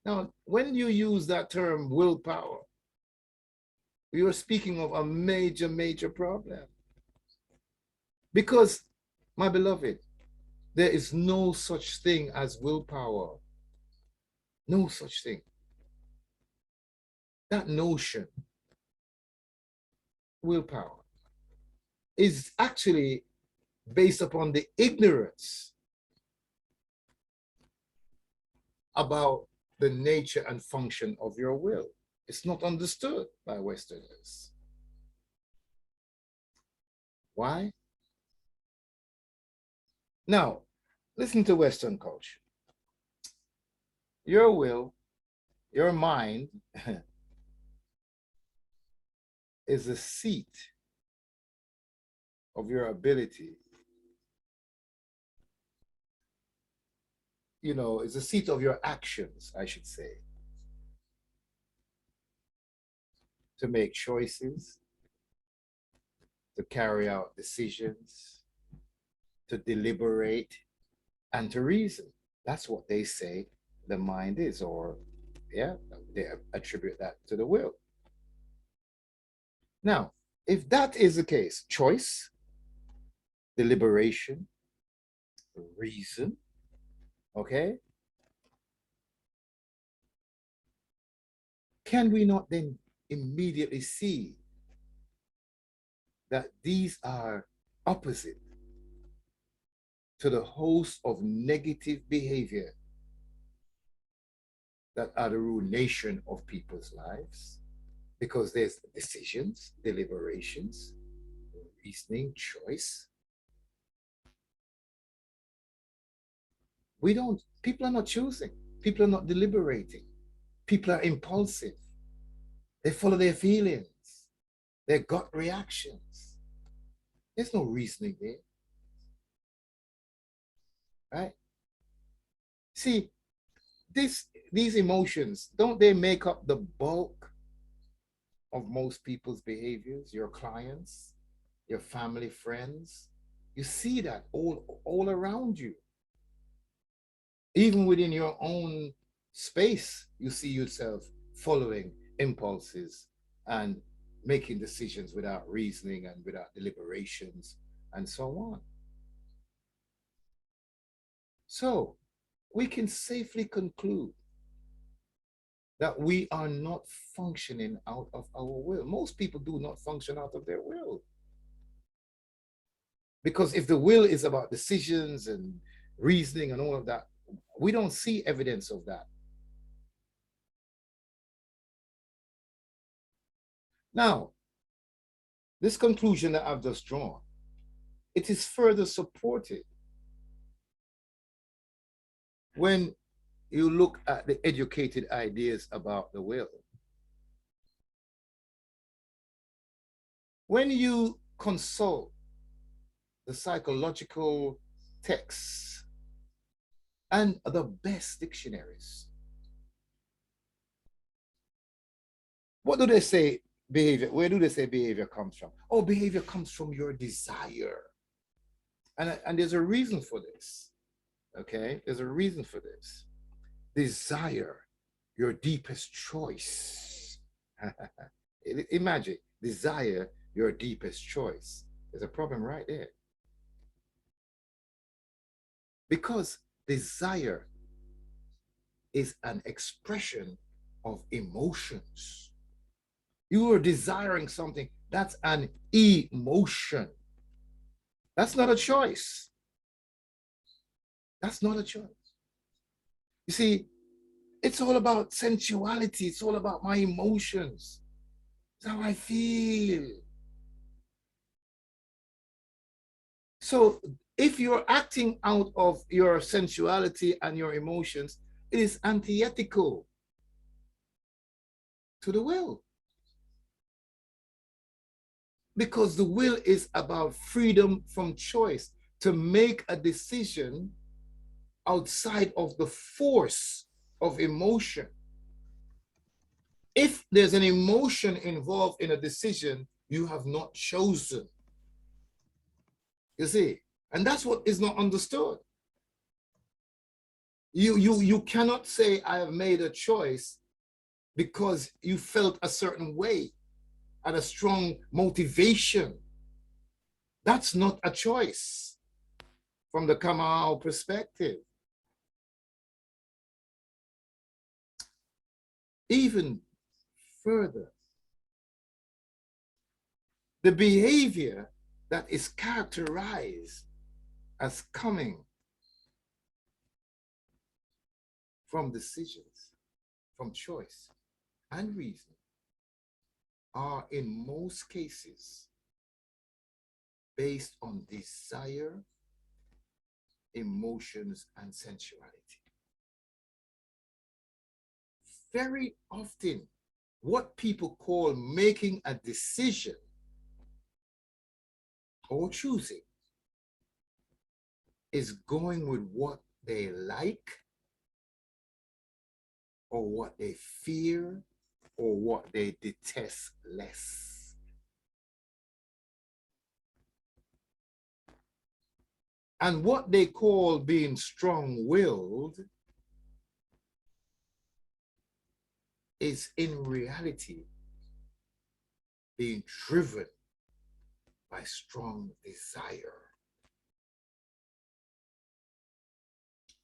Now, when you use that term willpower, you are speaking of a major, major problem. Because, my beloved, there is no such thing as willpower. No such thing. That notion, willpower, is actually based upon the ignorance about the nature and function of your will. It's not understood by Westerners. Why? Now, listen to Western culture. Your will, your mind, is the seat of your ability. You know, it's the seat of your actions, I should say, to make choices, to carry out decisions, to deliberate, and to reason. That's what they say the mind is, or yeah, they attribute that to the will. Now, if that is the case, choice, deliberation, reason, okay, can we not then immediately see that these are opposite to the host of negative behavior that are the ruination of people's lives? Because there's decisions, deliberations, reasoning, choice. People are not choosing. People are not deliberating. People are impulsive. They follow their feelings, their gut reactions. There's no reasoning there. Right? See, these emotions, don't they make up the bulk of most people's behaviors? Your clients, your family, friends, you see that all around you. Even within your own space, you see yourself following impulses and making decisions without reasoning and without deliberations and so on. So we can safely conclude that we are not functioning out of our will. Most people do not function out of their will. Because if the will is about decisions and reasoning and all of that, we don't see evidence of that. Now, this conclusion that I've just drawn, it is further supported when you look at the educated ideas about the will, when you consult the psychological texts and the best dictionaries, what do they say behavior? Where do they say behavior comes from? Oh, behavior comes from your desire. And there's a reason for this. Okay, there's a reason for this. Desire, your deepest choice. Imagine, desire, your deepest choice. There's a problem right there. Because desire is an expression of emotions. You are desiring something, that's an emotion. That's not a choice. That's not a choice. You see, it's all about sensuality. It's all about my emotions. It's how I feel. So if you're acting out of your sensuality and your emotions, it is antithetical to the will. Because the will is about freedom from choice, to make a decision outside of the force of emotion. If there's an emotion involved in a decision, you have not chosen. You see, and that's what is not understood. You cannot say I have made a choice because you felt a certain way and a strong motivation. That's not a choice from the Kamau perspective. Even further, the behavior that is characterized as coming from decisions, from choice and reason, are in most cases based on desire, emotions, and sensuality. Very often, what people call making a decision or choosing is going with what they like or what they fear or what they detest less. And what they call being strong-willed is in reality being driven by strong desire.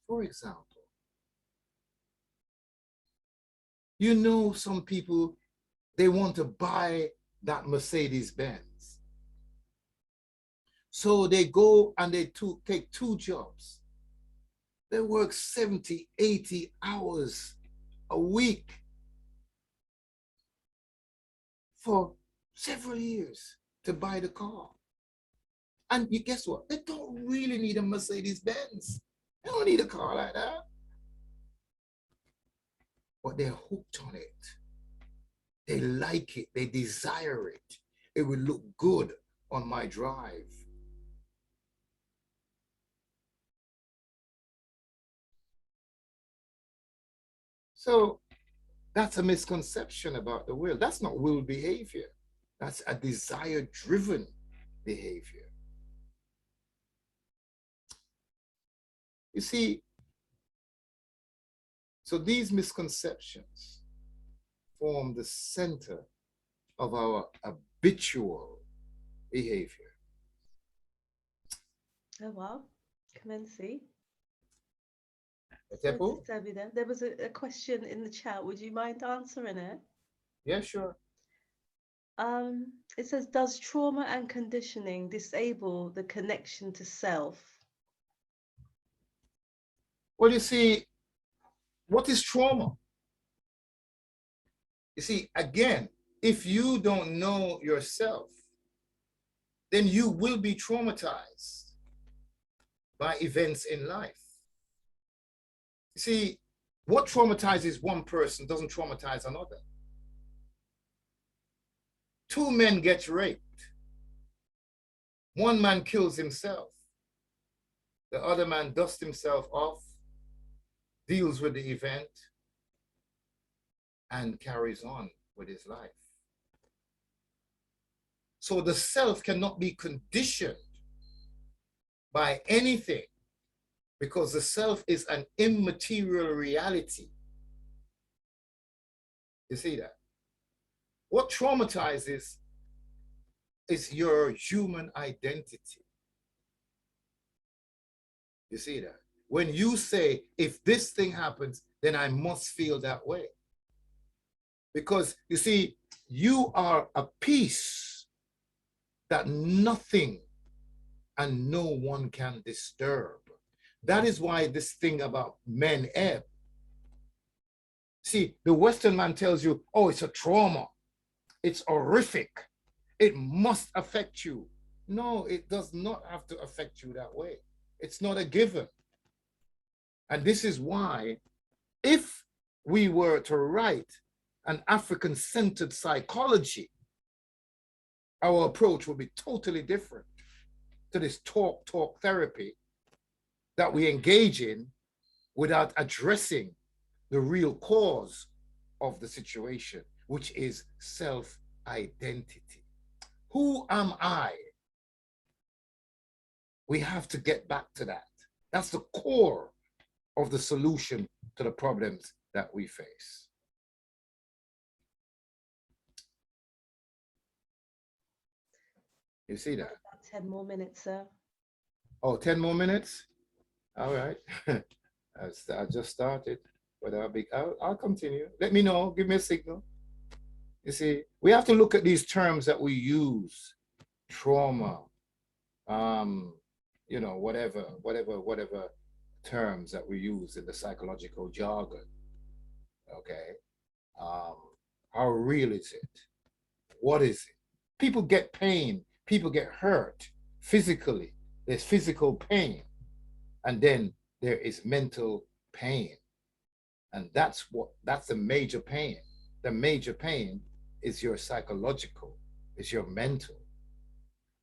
For example, you know, some people, they want to buy that Mercedes Benz. So they go and they take two jobs. They work 70, 80 hours a week for several years to buy the car. And you guess what? They don't really need a Mercedes Benz. They don't need a car like that. But they're hooked on it. They like it. They desire it. It will look good on my drive. So that's a misconception about the will. That's not will behavior. That's a desire-driven behavior. You see, so these misconceptions form the center of our habitual behavior. Oh, wow. Come and see. Tepo? There was a question in the chat. Would you mind answering it? Yeah, sure. It says, does trauma and conditioning disable the connection to self? Well, you see, what is trauma? You see, again, if you don't know yourself, then you will be traumatized by events in life. See, what traumatizes one person doesn't traumatize another. Two men get raped. One man kills himself. The other man dusts himself off, deals with the event, and carries on with his life. So the self cannot be conditioned by anything, because the self is an immaterial reality. You see that? What traumatizes is your human identity. You see that? When you say, if this thing happens, then I must feel that way. Because you see, you are a piece that nothing and no one can disturb. That is why this thing about men ebb. See, the Western man tells you, oh, it's a trauma. It's horrific. It must affect you. No, it does not have to affect you that way. It's not a given. And this is why, if we were to write an African-centered psychology, our approach would be totally different to this talk therapy that we engage in without addressing the real cause of the situation, which is self-identity. Who am I? We have to get back to that. That's the core of the solution to the problems that we face. You see that? About 10 more minutes, sir. Oh, 10 more minutes? All right. I just started, but I'll continue. Let me know, give me a signal. You see, we have to look at these terms that we use, trauma, you know, whatever terms that we use in the psychological jargon. Okay. How real is it? What is it? People get pain, people get hurt physically. There's physical pain, and then there is mental pain. And that's the major pain. The major pain is your psychological, is your mental.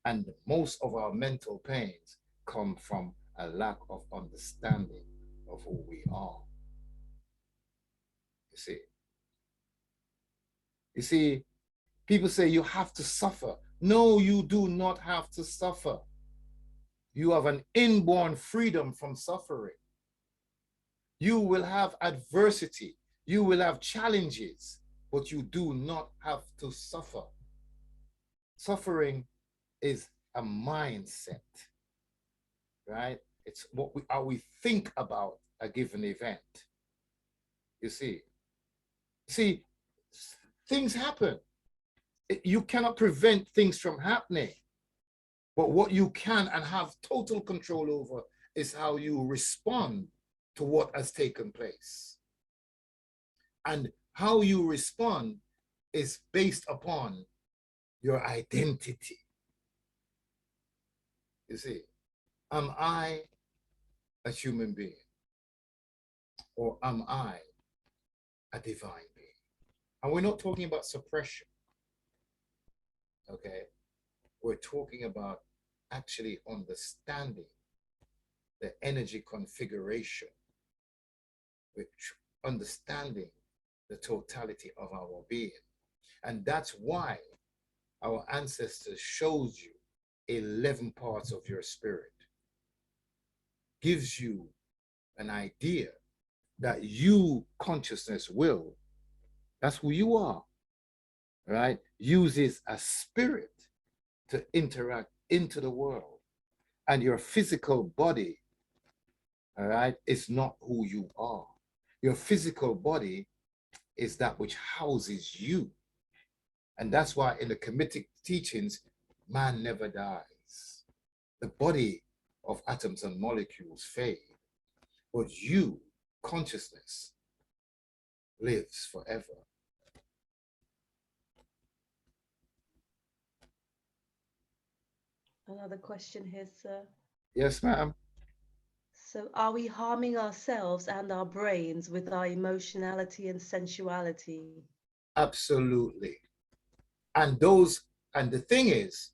And most of our mental pains come from a lack of understanding of who we are. You see? You see, people say you have to suffer. No, you do not have to suffer. You have an inborn freedom from suffering. You will have adversity. You will have challenges, but you do not have to suffer. Suffering is a mindset, right? It's how we think about a given event. You see, things happen. You cannot prevent things from happening, but what you can and have total control over is how you respond to what has taken place. And how you respond is based upon your identity. You see, am I a human being? Or am I a divine being? And we're not talking about suppression, okay? We're talking about actually understanding the energy configuration, which understanding the totality of our being. And that's why our ancestors showed you 11 parts of your spirit. Gives you an idea that you, consciousness, will, that's who you are, right? Uses a spirit to interact into the world. And your physical body, all right, is not who you are. Your physical body is that which houses you. And that's why in the Kemetic teachings, man never dies. The body of atoms and molecules fade, but you, consciousness, lives forever. Another question here, sir. Yes, ma'am. So are we harming ourselves and our brains with our emotionality and sensuality? Absolutely. And the thing is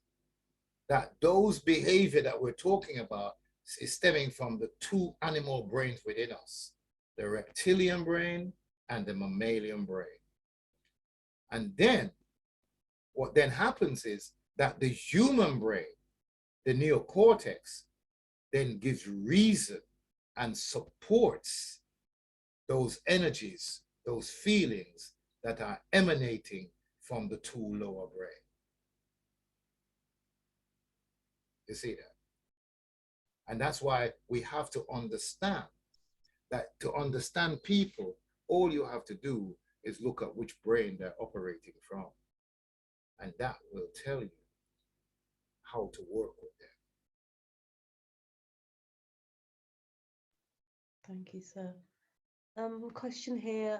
that those behavior that we're talking about is stemming from the two animal brains within us, the reptilian brain and the mammalian brain. And then what then happens is that the human brain, the neocortex, then gives reason and supports those energies, those feelings that are emanating from the two lower brain. You see that? And that's why we have to understand that to understand people, all you have to do is look at which brain they're operating from. And that will tell you how to work with them. Thank you, sir. Question here.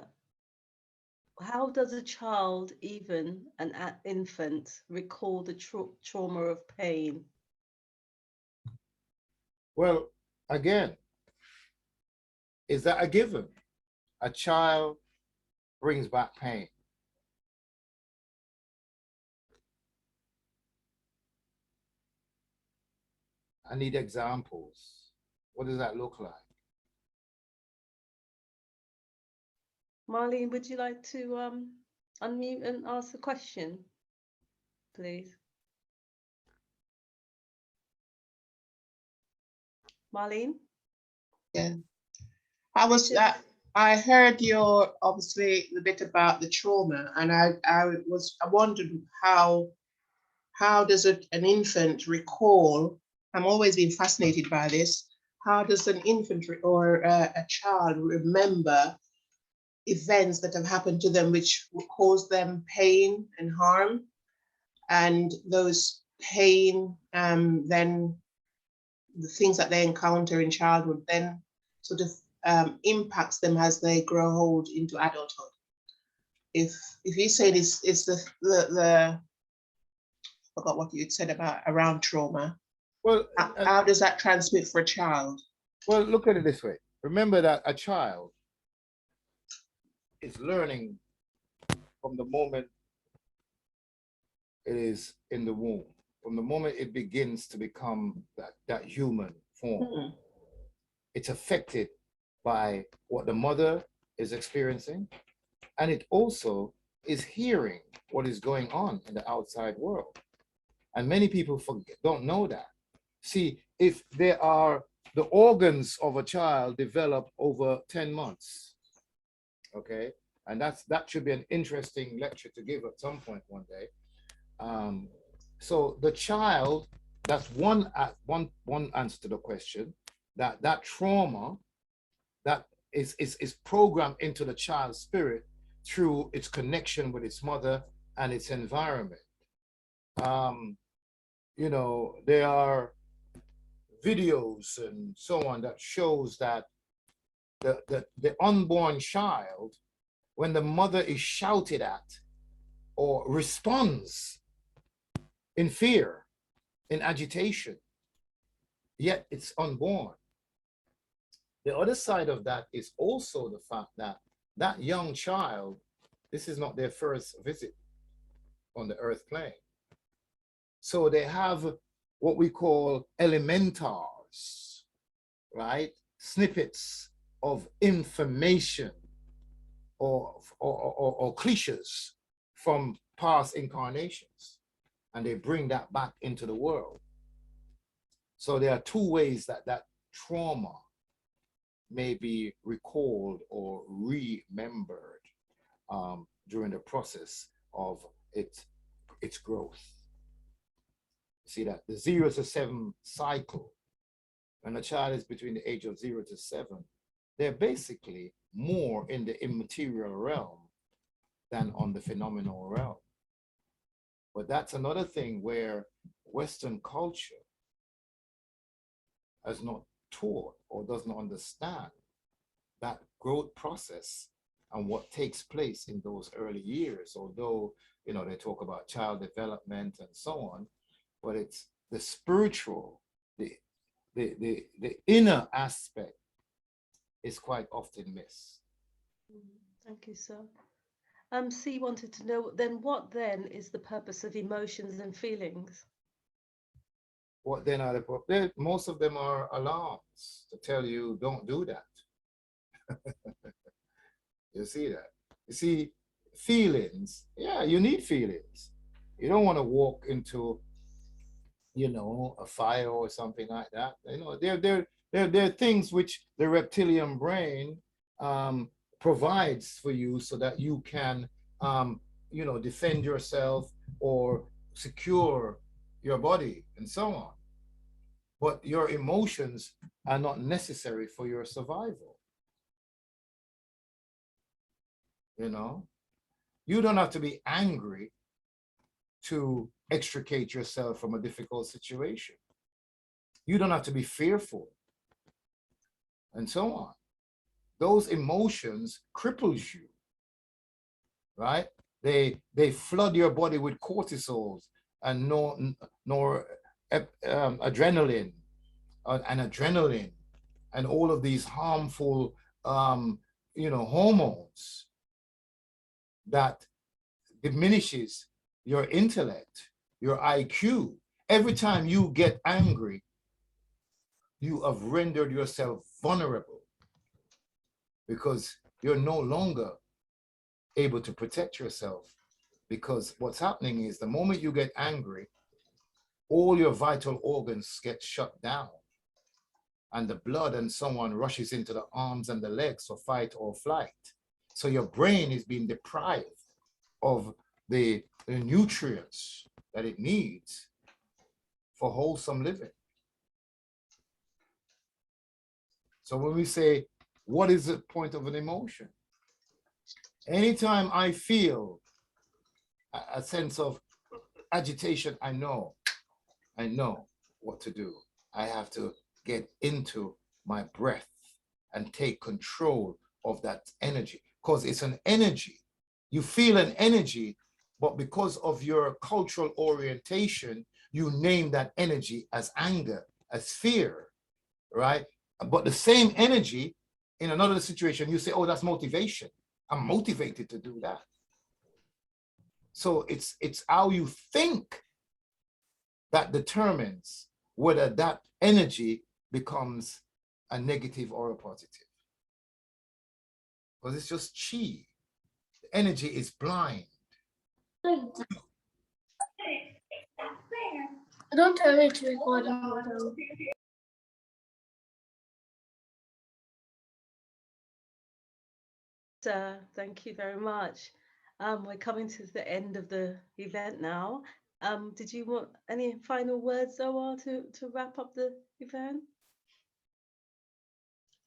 How does a child, even an infant, recall the trauma of pain? Well, again, is that a given? A child brings back pain. I need examples. What does that look like? Marlene, would you like to unmute and ask the question, please? Marlene? Yeah. I heard your obviously the bit about the trauma, and I wondered how does an infant recall? I'm always been fascinated by this. How does an infant or a child remember events that have happened to them which cause them pain and harm, and those pain then the things that they encounter in childhood then sort of impacts them as they grow old into adulthood. If you say it's the I forgot what you said about around trauma. Well, how does that transmit for a child? Well, look at it this way. Remember that a child is learning from the moment it is in the womb, from the moment it begins to become that human form. Mm-hmm. It's affected by what the mother is experiencing, and it also is hearing what is going on in the outside world. And many people don't know that. See, if there are the organs of a child develop over 10 months, okay? And that should be an interesting lecture to give at some point one day. So the child, that's one answer to the question, that trauma that is programmed into the child's spirit through its connection with its mother and its environment. You know, there are videos and so on that shows that the unborn child, when the mother is shouted at or responds in fear, in agitation, yet it's unborn. The other side of that is also the fact that that young child, this is not their first visit on the earth plane. So they have what we call elementars, right? Snippets of information or cliches from past incarnations, and they bring that back into the world. So there are two ways that trauma may be recalled or remembered during the process of its growth. See that the 0 to 7 cycle, when a child is between the age of 0 to 7, they're basically more in the immaterial realm than on the phenomenal realm. But that's another thing where Western culture has not taught or does not understand that growth process and what takes place in those early years. Although, you know, they talk about child development and so on, but it's the spiritual, the inner aspect is quite often missed. Thank you, sir. C wanted to know then what then is the purpose of emotions and feelings? What then are most of them are alarms to tell you don't do that. You see that? You see, feelings, yeah, you need feelings. You don't want to walk into, you know, a fire or something like that. You know, they're things which the reptilian brain provides for you so that you can, you know, defend yourself or secure your body and so on. But your emotions are not necessary for your survival. You know, you don't have to be angry to extricate yourself from a difficult situation. You don't have to be fearful and so on. Those emotions cripples you, right? They flood your body with cortisols and adrenaline and all of these harmful you know, hormones that diminishes your intellect, your IQ. Every time you get angry, you have rendered yourself vulnerable because you're no longer able to protect yourself. Because what's happening is the moment you get angry, all your vital organs get shut down and the blood and so on rushes into the arms and the legs for fight or flight. So your brain is being deprived of the nutrients that it needs for wholesome living. So when we say, what is the point of an emotion? Anytime I feel a sense of agitation, I know what to do. I have to get into my breath and take control of that energy, because it's an energy. You feel an energy, but because of your cultural orientation, you name that energy as anger, as fear, right? But the same energy in another situation, you say, oh, that's motivation. I'm motivated to do that. So it's how you think that determines whether that energy becomes a negative or a positive. Because it's just chi. The energy is blind. Don't tell me to record anymore. Thank you very much. We're coming to the end of the event now. Did you want any final words, Zoa, to wrap up the event?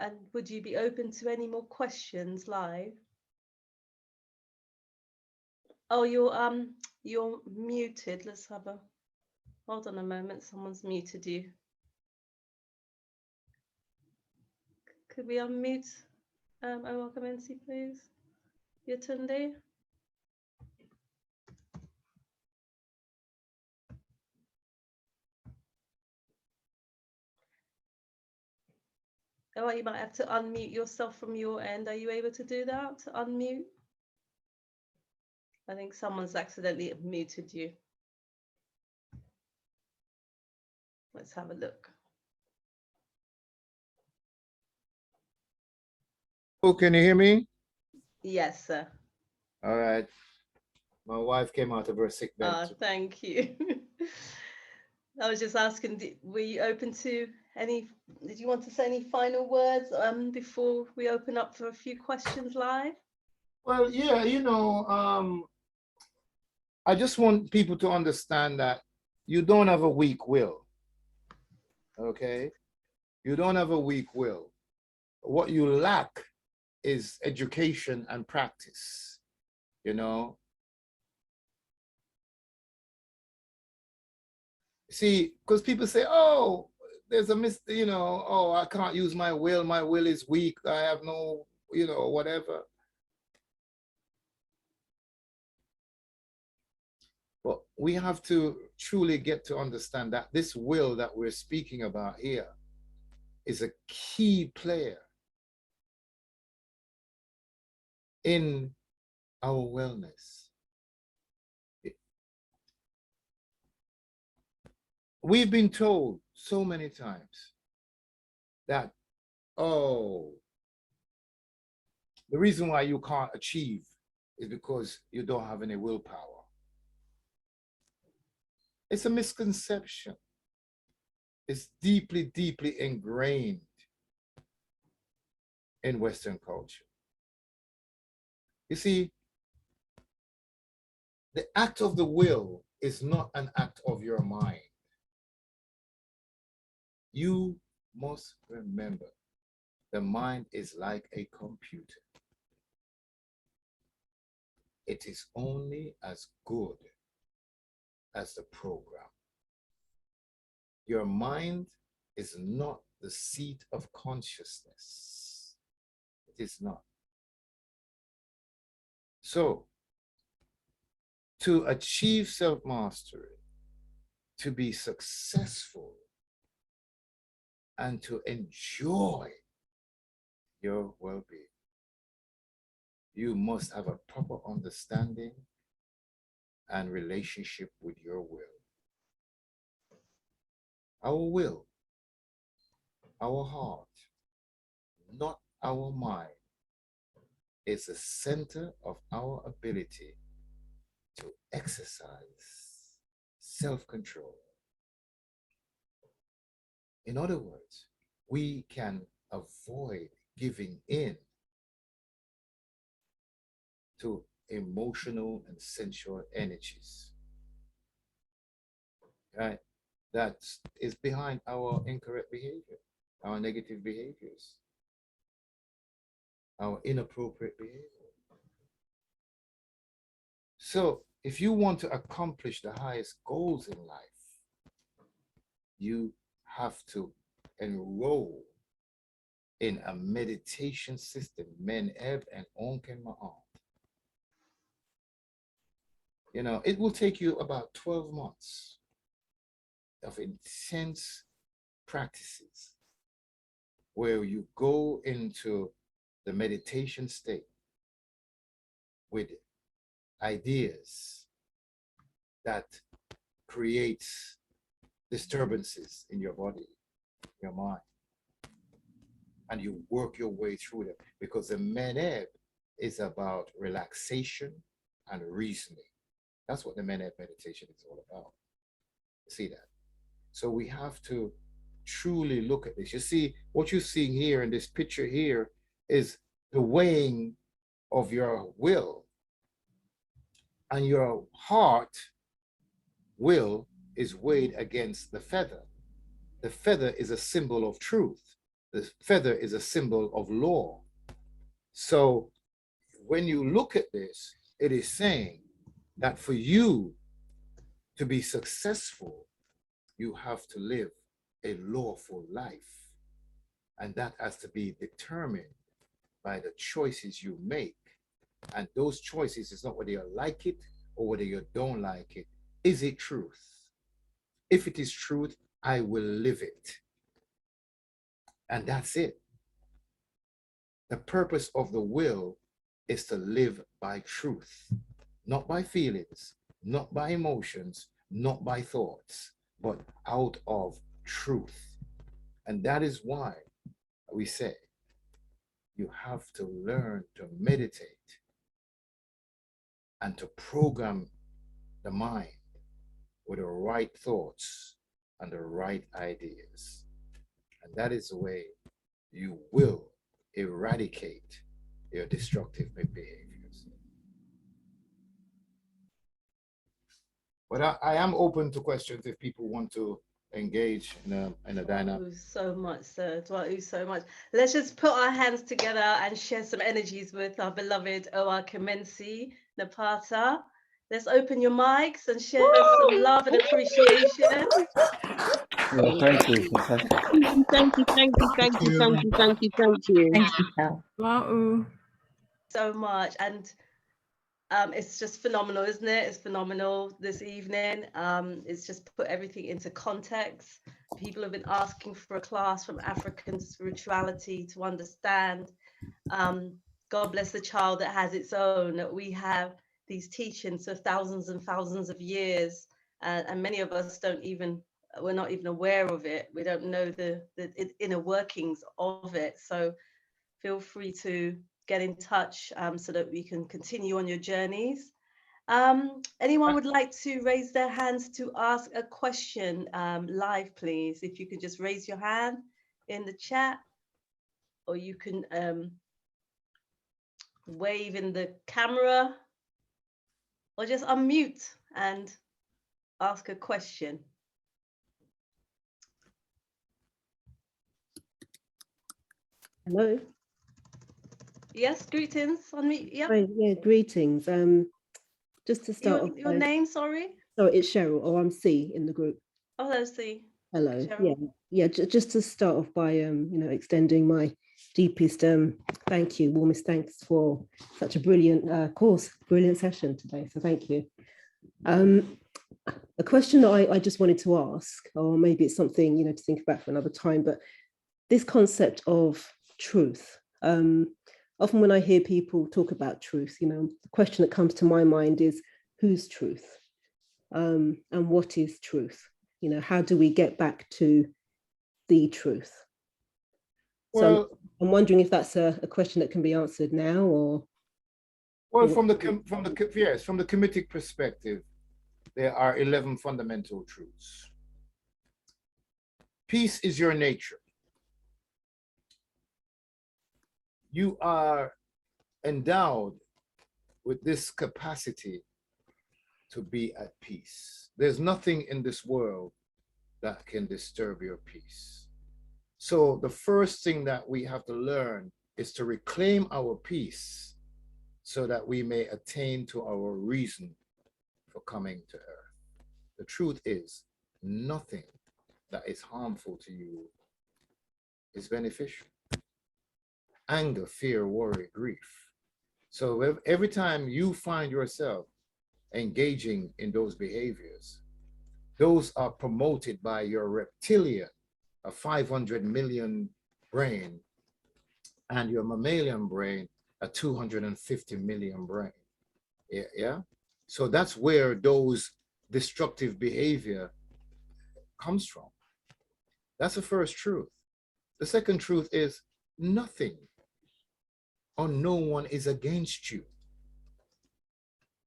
And would you be open to any more questions live? Oh, you're muted. Let's have a hold on a moment. Someone's muted you. Could we unmute MNPC, please? Yetunde? Oh, you might have to unmute yourself from your end. Are you able to do that? To unmute? I think someone's accidentally muted you. Let's have a look. Oh, can you hear me? Yes, sir. All right. My wife came out of her sick bed. Thank you. I was just asking, were you open to any, did you want to say any final words before we open up for a few questions live? Well, yeah, you know, I just want people to understand that you don't have a weak will, okay? You don't have a weak will. What you lack is education and practice, you know? See, because people say, oh, there's a you know, oh, I can't use my will is weak, I have no, you know, whatever. But we have to truly get to understand that this will that we're speaking about here is a key player in our wellness. We've been told so many times that, oh, the reason why you can't achieve is because you don't have any willpower. It's a misconception. It's deeply, deeply ingrained in Western culture. You see, the act of the will is not an act of your mind. You must remember, the mind is like a computer. It is only as good as the program. Your mind is not the seat of consciousness. It is not. So, to achieve self-mastery, to be successful, and to enjoy your well-being, you must have a proper understanding and relationship with your will. Our heart, not our mind, is the center of our ability to exercise self-control. In other words, we can avoid giving in to emotional and sensual energies, right? That is behind our incorrect behavior, our negative behaviors, our inappropriate behavior. So if you want to accomplish the highest goals in life, you have to enroll in a meditation system, MNPC and Onkenma'at. You know, it will take you about 12 months of intense practices where you go into the meditation state with ideas that creates disturbances in your body, your mind, and you work your way through them, because the MNPC is about relaxation and reasoning. That's what the MNPC meditation is all about. See that? So we have to truly look at this. You see, what you're seeing here in this picture here is the weighing of your will, and your heart will is weighed against the feather. The feather is a symbol of truth. The feather is a symbol of law. So when you look at this, it is saying that for you to be successful, you have to live a lawful life. And that has to be determined by the choices you make. And those choices is not whether you like it or whether you don't like it. Is it truth? If it is truth, I will live it. And that's it. The purpose of the will is to live by truth, not by feelings, not by emotions, not by thoughts, but out of truth. And that is why we say you have to learn to meditate and to program the mind with the right thoughts and the right ideas. And that is the way you will eradicate your destructive behaviors. But I am open to questions if people want to engage in a dynamic. So much, sir. So much. Let's just put our hands together and share some energies with our beloved Owa Kemensi Napata. Let's open your mics and share some love and appreciation. Yeah, thank you. Fantastic. Thank you. Thank you, Cal. Wow. So much. And It's just phenomenal, isn't it? It's phenomenal this evening. It's just put everything into context. People have been asking for a class from African spirituality to understand. God bless the child that has its own. That we have these teachings for thousands and thousands of years, and many of us we're not even aware of it. We don't know the inner workings of it. So feel free to get in touch so that we can continue on your journeys. Anyone would like to raise their hands to ask a question live, please? If you could just raise your hand in the chat, or you can wave in the camera, or just unmute and ask a question. Hello. Yes, greetings. Unmute. Yeah. Hi, yeah, greetings. Just to start off, Your name, sorry. So it's Cheryl, or I'm C in the group. Oh, hello, C. Hello. Cheryl. Just to start off by extending my deepest thank you, warmest thanks for such a brilliant course, brilliant session today. So thank you. A question that I just wanted to ask, or maybe it's something to think about for another time, but this concept of truth. Often when I hear people talk about truth, the question that comes to my mind is whose truth, and what is truth? How do we get back to the truth? Well, So I'm wondering if that's a question that can be answered now, or. Well, from the Kemetic perspective, there are 11 fundamental truths. Peace is your nature. You are endowed with this capacity to be at peace. There's nothing in this world that can disturb your peace. So the first thing that we have to learn is to reclaim our peace so that we may attain to our reason for coming to earth. The truth is, nothing that is harmful to you is beneficial. Anger, fear, worry, grief. So every time you find yourself engaging in those behaviors, those are promoted by your reptilian, a 500 million brain, and your mammalian brain, a 250 million brain. Yeah. So that's where those destructive behavior comes from. That's the first truth. The second truth is nothing or no one is against you.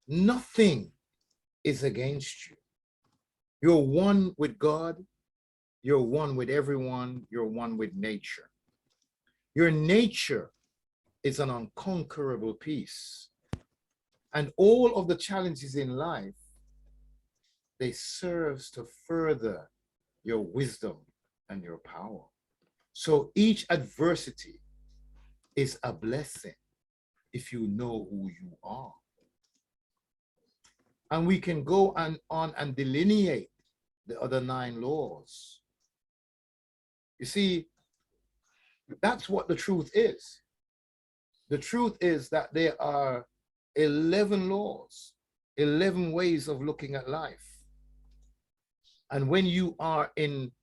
Nothing is against you. You're one with God. You're one with everyone. You're one with nature. Your nature is an unconquerable peace. And all of the challenges in life, they serve to further your wisdom and your power. So each adversity is a blessing if you know who you are. And we can go on and delineate the other 9 laws. You see, that's what the truth is. The truth is that there are 11 laws, 11 ways of looking at life. And when you are in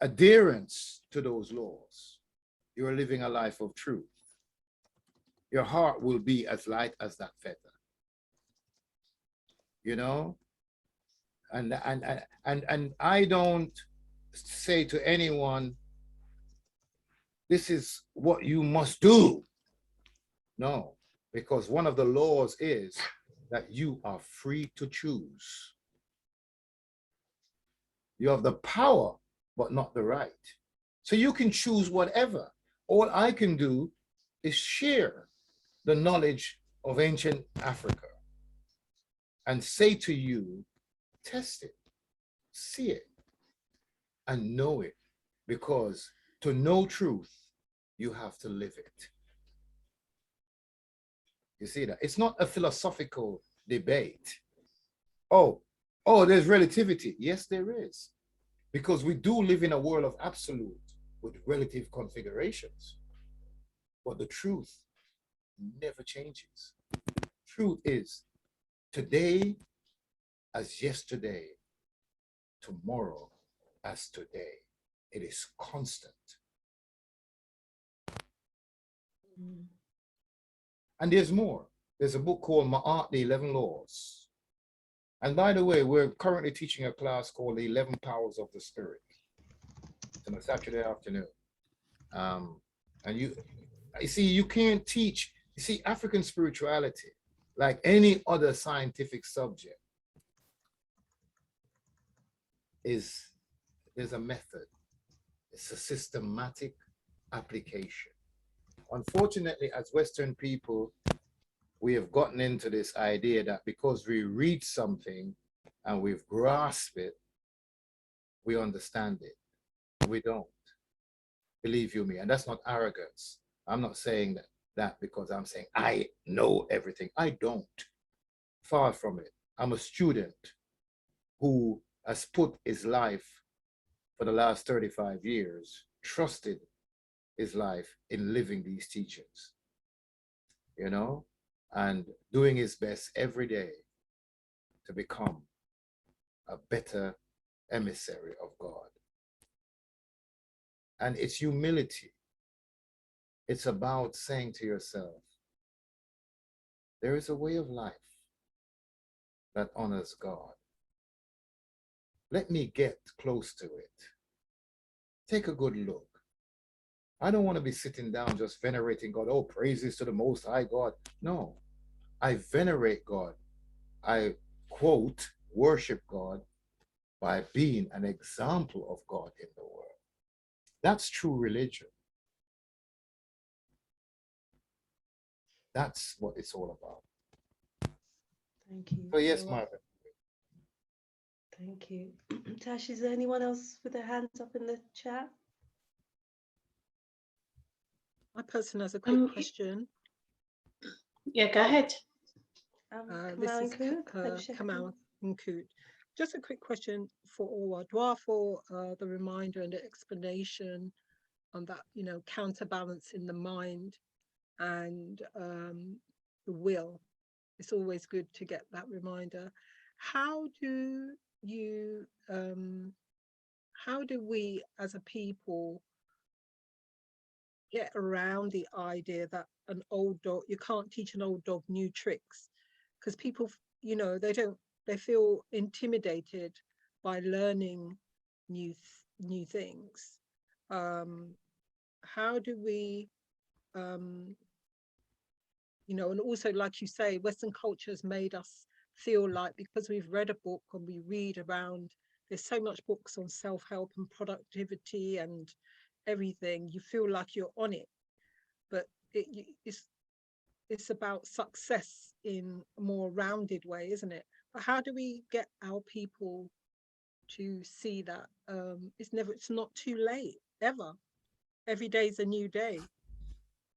adherence to those laws, you are living a life of truth. Your heart will be as light as that feather. And I don't say to anyone, this is what you must do. No, because one of the laws is that you are free to choose. You have the power, but not the right. So you can choose whatever. All I can do is share the knowledge of ancient Africa and say to you, test it, see it, and know it. Because to know truth, you have to live it. You see that? It's not a philosophical debate. Oh, there's relativity. Yes, there is. Because we do live in a world of absolute with relative configurations. But the truth never changes. Truth is Today as yesterday, tomorrow as today. It is constant. And there's more. There's a book called Ma'at, the 11 Laws. And by the way, we're currently teaching a class called the 11 Powers of the Spirit. It's on a Saturday afternoon. And you see, you can't teach, you see, African spirituality, like any other scientific subject, there's a method. It's a systematic application. Unfortunately, as Western people, we have gotten into this idea that because we read something and we've grasped it, we understand it. We don't. Believe you me, and that's not arrogance. I'm not saying that because I'm saying I know everything. I don't. Far from it. I'm a student who has put his life for the last 35 years, trusted his life in living these teachings, you know, and doing his best every day to become a better emissary of God. And it's humility. It's about saying to yourself, there is a way of life that honors God. Let me get close to it. Take a good look. I don't want to be sitting down just venerating God. Oh, praises to the Most High God. No, I venerate God. I quote, worship God by being an example of God in the world. That's true religion. That's what it's all about. Thank you. So yes, Marvin. Thank you. Tash, is there anyone else with their hands up in the chat? My person has a quick question. Yeah, go ahead. This is Kamal Nkut. Just a quick question for Orwa. Dua for the reminder and the explanation on that, you know, counterbalancing the mind and the will. It's always good to get that reminder. How do you, how do we as a people get around the idea that an old dog, you can't teach an old dog new tricks? Because people, you know, they feel intimidated by learning new things. How do we, you know, and also, like you say, Western culture has made us feel like because we've read a book and we read around, there's so much books on self-help and productivity and everything, you feel like you're on it. But it's about success in a more rounded way, isn't it? But how do we get our people to see that it's not too late, ever? Every day is a new day.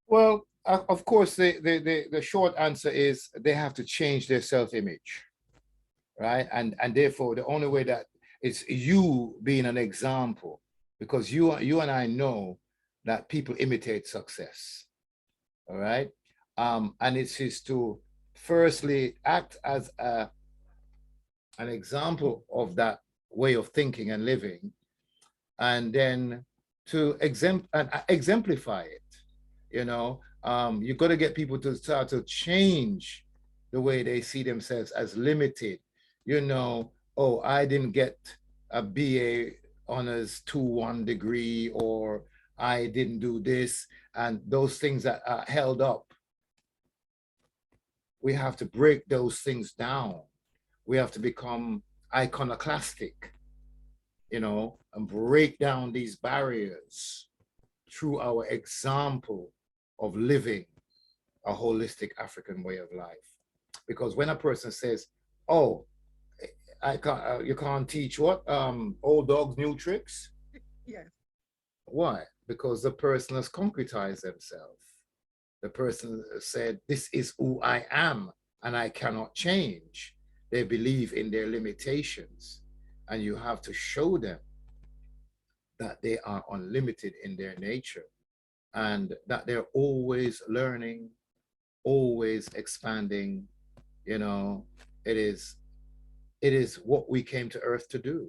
Well, of course, the short answer is they have to change their self-image, right? And therefore, the only way that it's you being an example, because you and I know that people imitate success, all right? And it's is to firstly act as an example of that way of thinking and living, and then to exemplify it. You know, you got to get people to start to change the way they see themselves as limited. You know, oh, I didn't get a BA honors 2-1 degree, or I didn't do this, and those things that are held up. We have to break those things down. We have to become iconoclastic, you know, and break down these barriers through our example of living a holistic African way of life. Because when a person says, oh, I can't, you can't teach what? Old dogs new tricks? Yeah. Why? Because the person has concretized themselves. The person said, this is who I am and I cannot change. They believe in their limitations, and you have to show them that they are unlimited in their nature and that they're always learning, always expanding, you know, It is what we came to earth to do,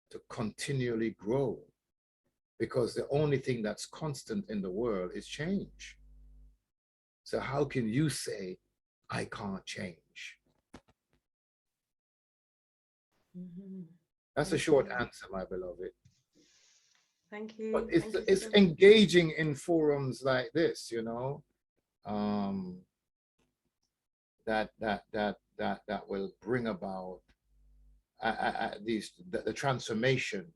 to continually grow, because the only thing that's constant in the world is change. So how can you say, I can't change? That's a short answer, my beloved. Thank you. But Thank you it's so much. engaging in forums like this, you know, that will bring about the transformation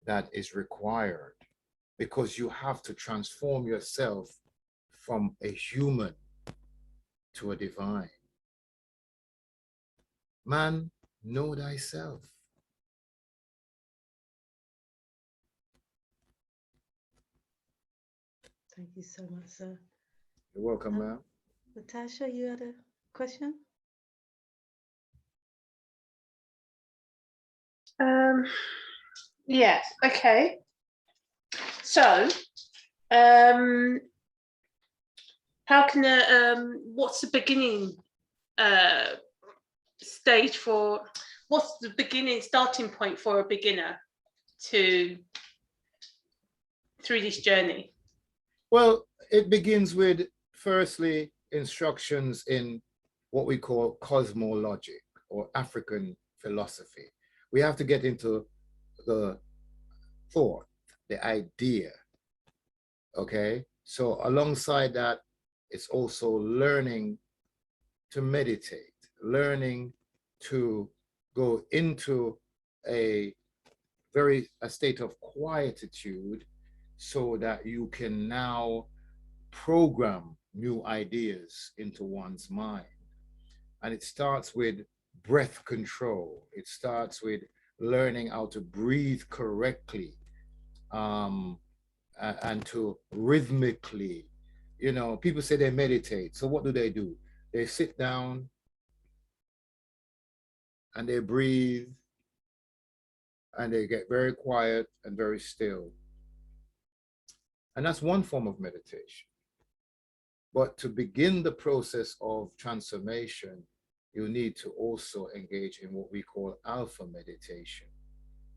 that is required, because you have to transform yourself from a human to a divine. Man, know thyself. Thank you so much, sir. You're welcome, ma'am. Natasha, you had a question? Yes, okay. So, how can what's the beginning stage for, what's the beginning starting point for a beginner through this journey? Well, it begins with, firstly, instructions in what we call cosmologic or African philosophy. We have to get into the thought, the idea, okay? So alongside that, it's also learning to meditate, learning to go into a state of quietude, so that you can now program new ideas into one's mind. And it starts with breath control. It starts with learning how to breathe correctly, and to rhythmically, you know, people say they meditate. So what do? They sit down and they breathe and they get very quiet and very still. And that's one form of meditation. But to begin the process of transformation, you need to also engage in what we call alpha meditation,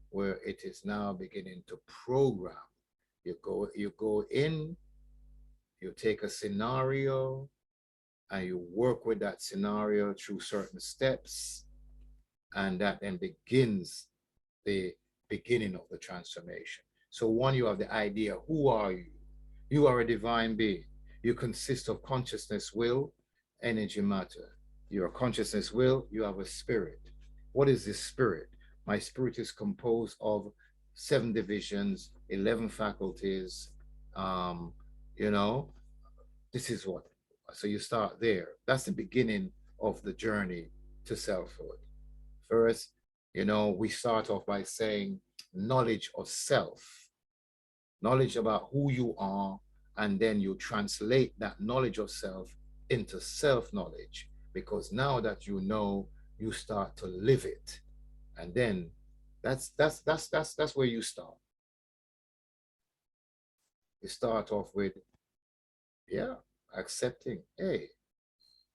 where it is now beginning to program. You go in, you take a scenario, and you work with that scenario through certain steps, and that then begins the beginning of the transformation. So one, you have the idea, who are you? You are a divine being. You consist of consciousness, will, energy, matter. You're a consciousness, will, you have a spirit. What is this spirit? My spirit is composed of 7 divisions, 11 faculties. You know, this is what. So you start there. That's the beginning of the journey to selfhood. First, you know, we start off by saying knowledge of self, knowledge about who you are, and then you translate that knowledge of self into self-knowledge, because now that you know, you start to live it. And then that's where you start. You start off with, yeah, accepting, hey,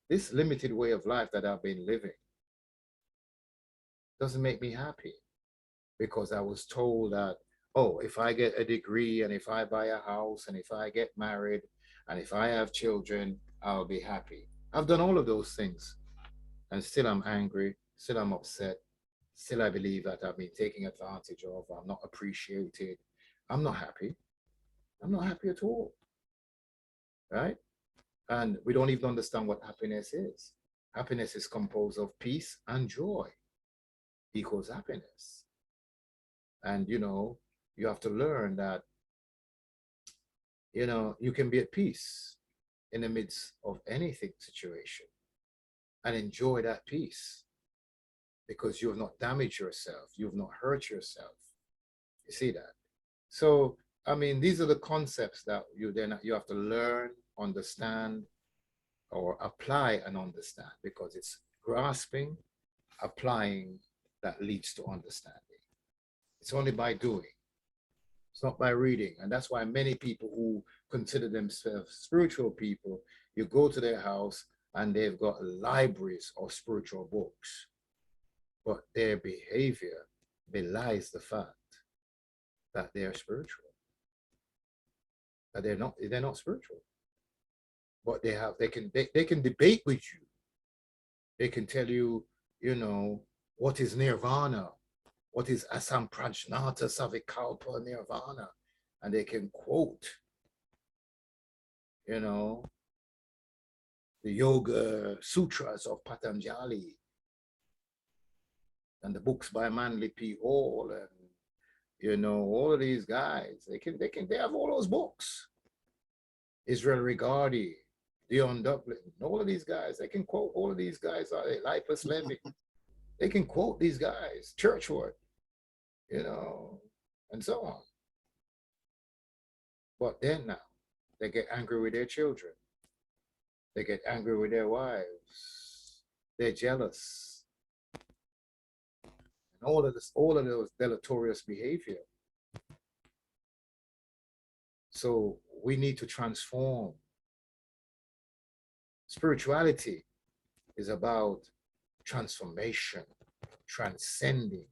this limited way of life that I've been living doesn't make me happy, because I was told that, oh, if I get a degree and if I buy a house and if I get married and if I have children, I'll be happy. I've done all of those things and still I'm angry, still I'm upset, still I believe that I've been taken advantage of, I'm not appreciated. I'm not happy. I'm not happy at all, right? And we don't even understand what happiness is. Happiness is composed of peace and joy equals happiness. And, you know, you have to learn that, you know, you can be at peace in the midst of anything situation and enjoy that peace, because you have not damaged yourself. You have not hurt yourself. You see that? So, I mean, these are the concepts that you have to learn, understand, or apply and understand, because it's grasping, applying that leads to understanding. It's only by doing. It's not by reading. And that's why many people who consider themselves spiritual people, you go to their house and they've got libraries of spiritual books, but their behavior belies the fact that they are spiritual, that they're not spiritual. But they can debate with you. They can tell you, you know, what is nirvana, what is asamprajnata savikalpa nirvana, and they can quote, you know, the Yoga Sutras of Patanjali and the books by Manly P. Hall, and you know, all of these guys. They have all those books. Israel Regardie, Dion Dublin, all of these guys. They can quote all of these guys. Lipus Levy. They can quote these guys. Churchward, you know, and so on. But then now, they get angry with their children. They get angry with their wives. They're jealous. And all of those deleterious behavior. So we need to transform. Spirituality is about transformation, transcending.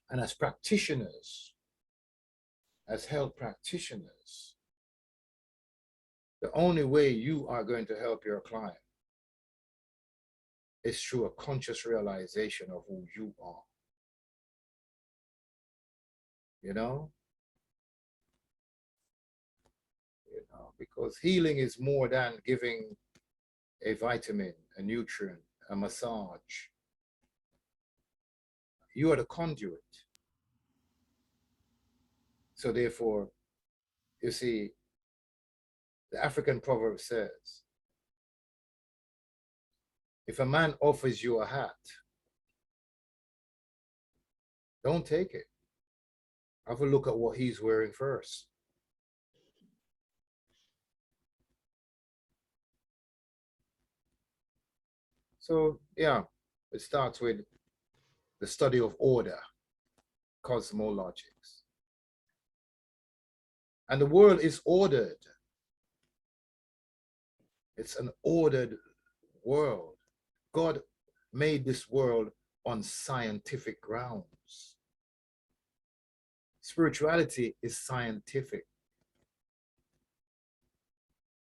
And as practitioners, as health practitioners, the only way you are going to help your client is through a conscious realization of who you are. You know? Because healing is more than giving a vitamin, a nutrient, a massage. You are the conduit. So therefore, you see, the African proverb says, if a man offers you a hat, don't take it. Have a look at what he's wearing first. So yeah, it starts with the study of order, cosmologics. And the world is ordered. It's an ordered world. God made this world on scientific grounds. Spirituality is scientific.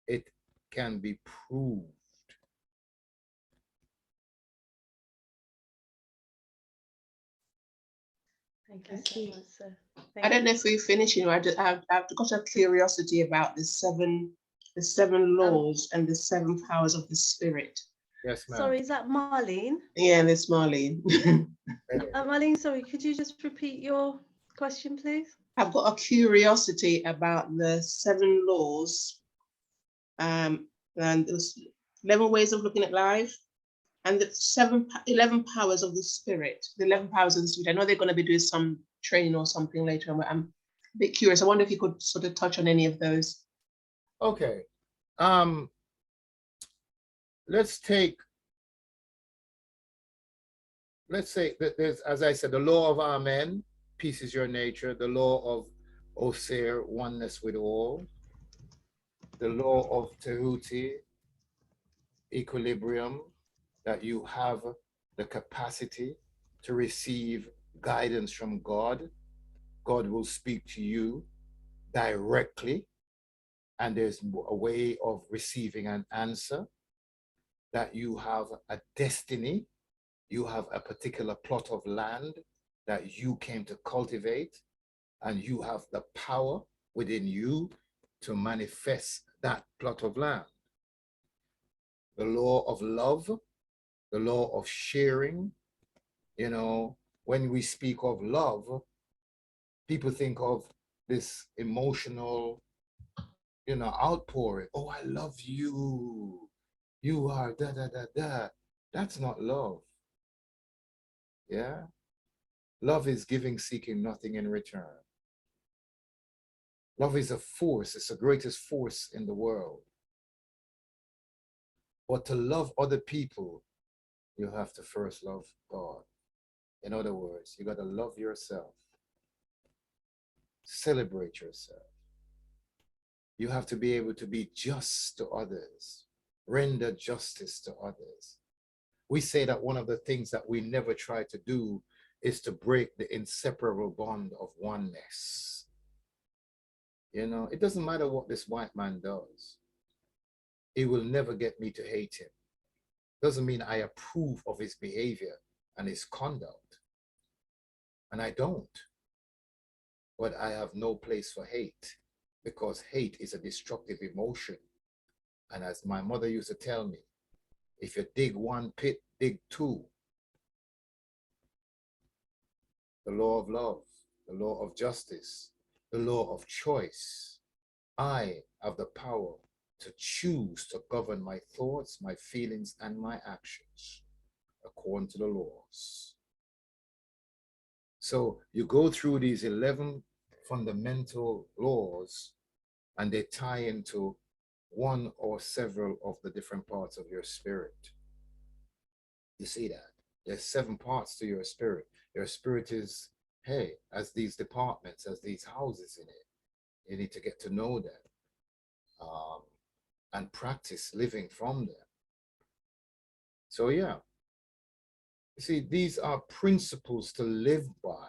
It can be proved. Thank you so much, sir. I don't know if we're finishing. I've got a curiosity about the seven laws and the seven powers of the spirit. Yes, ma'am. Sorry, is that Marlene? Yeah, that's Marlene. Marlene, sorry, could you just repeat your question, please? I've got a curiosity about the seven laws, and there's 11 ways of looking at life, and the 11 powers of the spirit. The 11 powers of the spirit. I know they're going to be doing some training or something later on, but I'm a bit curious. I wonder if you could sort of touch on any of those. Okay. Let's say that there's, as I said, the law of Amen, peace is your nature, the law of Osir, oneness with all, the law of Tehuti, equilibrium, that you have the capacity to receive guidance from God. God will speak to you directly, and there's a way of receiving an answer, that you have a destiny, you have a particular plot of land that you came to cultivate, and you have the power within you to manifest that plot of land. The law of love, the law of sharing. You know, when we speak of love, people think of this emotional, you know, outpouring. Oh, I love you. You are da da da da. That's not love. Yeah. Love is giving, seeking nothing in return. Love is a force. It's the greatest force in the world. But to love other people, you have to first love God. In other words, you got to love yourself. Celebrate yourself. You have to be able to be just to others, render justice to others. We say that one of the things that we never try to do is to break the inseparable bond of oneness. You know, it doesn't matter what this white man does. It will never get me to hate him. Doesn't mean I approve of his behavior and his conduct. And I don't. But I have no place for hate, because hate is a destructive emotion. And as my mother used to tell me, if you dig one pit, dig two. The law of love, the law of justice, the law of choice. I have the power to choose to govern my thoughts, my feelings, and my actions according to the laws. So you go through these 11 fundamental laws, and they tie into one or several of the different parts of your spirit. You see that? There's 7 parts to your spirit. Your spirit is, hey, as these departments, as these houses in it. You need to get to know them and practice living from them. So yeah, you see, these are principles to live by.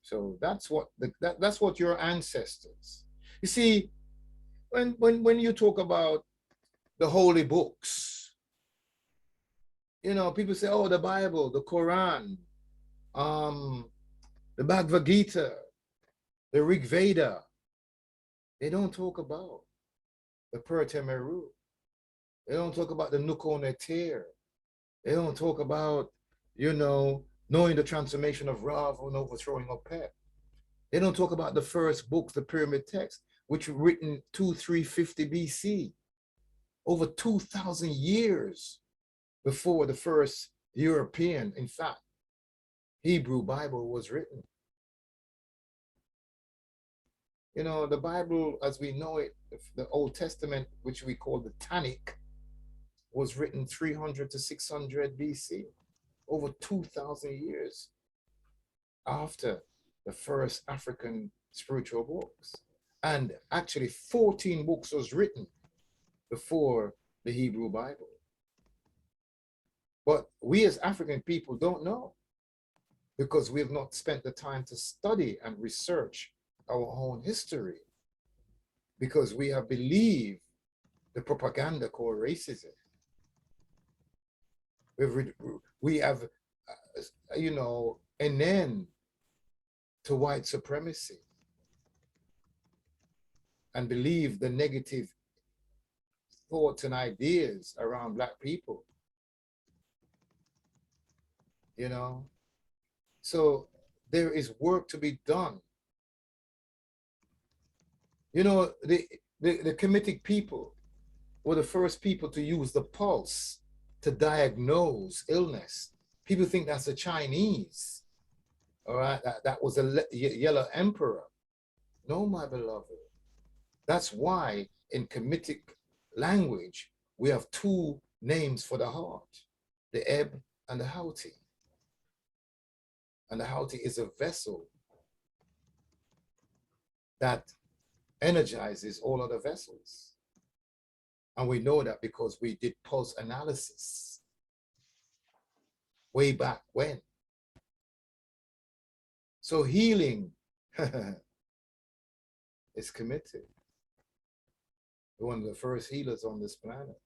So that's what that's what your ancestors. You see, when you talk about the holy books, you know, people say, oh, the Bible, the Quran, the Bhagavad Gita, the Rig Veda. They don't talk about the Purta Meru. They don't talk about the Nuko Netir. They don't talk about, you know, knowing the transformation of Rav and overthrowing of Pep. They don't talk about the first books, the pyramid text, which were written 2350 BC, over 2,000 years before the first European, in fact, Hebrew Bible was written. You know, the Bible, as we know it, the Old Testament, which we call the Tanakh, was written 300 to 600 BC, over 2,000 years after the first African spiritual books. And actually 14 books was written before the Hebrew Bible. But we as African people don't know, because we have not spent the time to study and research our own history, because we have believed the propaganda called racism. We have, you know, an end to white supremacy and believe the negative thoughts and ideas around Black people, you know. So there is work to be done. You know, the Kemetic people were the first people to use the pulse to diagnose illness. People think that's the Chinese, all right? That was a yellow emperor. No, my beloved. That's why in Kemetic language, we have 2 names for the heart, the Eb and the Houti. And the Houti is a vessel that energizes all other vessels. And we know that because we did pulse analysis way back when. So healing is committed. We're one of the first healers on this planet.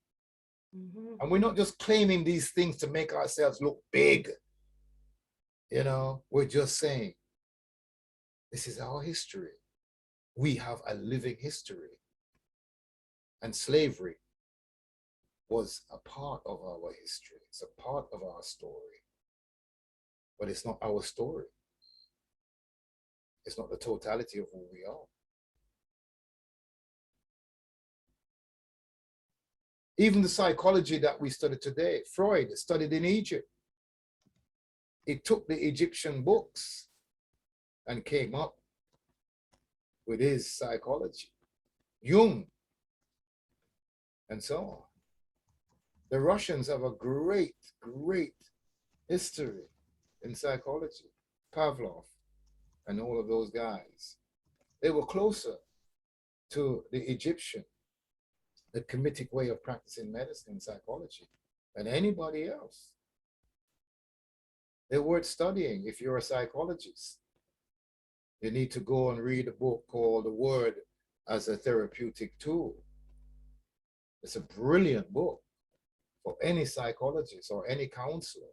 And we're not just claiming these things to make ourselves look big. You know, we're just saying, this is our history. We have a living history. And slavery was a part of our history. It's a part of our story. But it's not our story. It's not the totality of who we are. Even the psychology that we study today, Freud studied in Egypt. He took the Egyptian books and came up with his psychology. Jung, and so on. The Russians have a great, great history in psychology. Pavlov and all of those guys. They were closer to the Egyptian, the Kemetic way of practicing medicine and psychology than anybody else. They weren't studying. If you're a psychologist, you need to go and read a book called The Word as a Therapeutic Tool. It's a brilliant book for any psychologist or any counselor.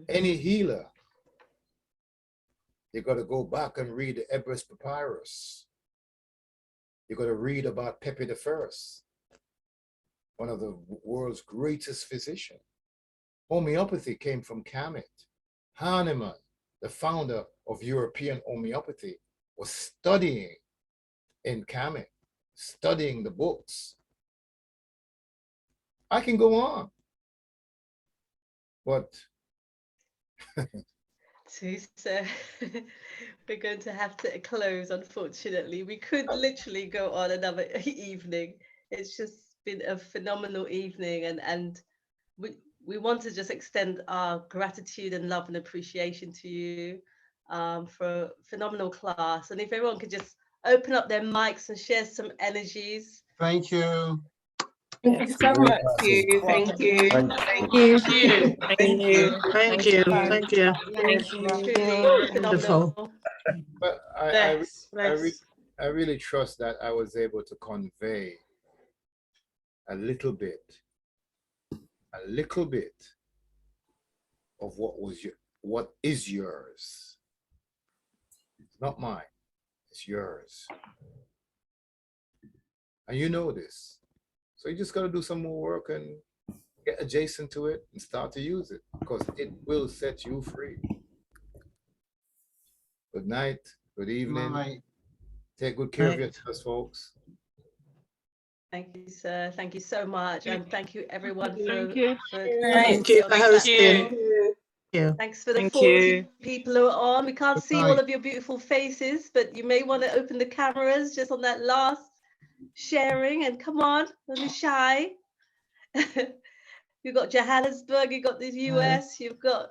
Any healer, you got to go back and read the Ebers Papyrus. You got to read about Pepe I, one of the world's greatest physicians. Homeopathy came from Kemet. Hahnemann, the founder of European homeopathy, was studying in Kemet, studying the books. I can go on, but So we're going to have to close, unfortunately. We could literally go on another evening. It's just been a phenomenal evening, and we want to just extend our gratitude and love and appreciation to you for a phenomenal class. And if everyone could just open up their mics and share some energies. Thank you. Thank you so much. Thank you. Thank you. Thank you. Thank you. Thank you. Truly phenomenal. but I really trust that I was able to convey a little bit of what is yours. It's not mine, it's yours. And you know this. So you just got to do some more work and get adjacent to it and start to use it, because it will set you free. Good night, good evening. Night. Take good care of yourselves, folks. Thank you, sir. Thank you so much. And thank you, everyone, Thank you. for Thank you for hosting. Thanks for the Thank 40 you. people who are on. We can't Good see night. all of your beautiful faces, but you may want to open the cameras just on that last sharing. And come on, don't be shy. You've got Johannesburg, you've got the US, you've got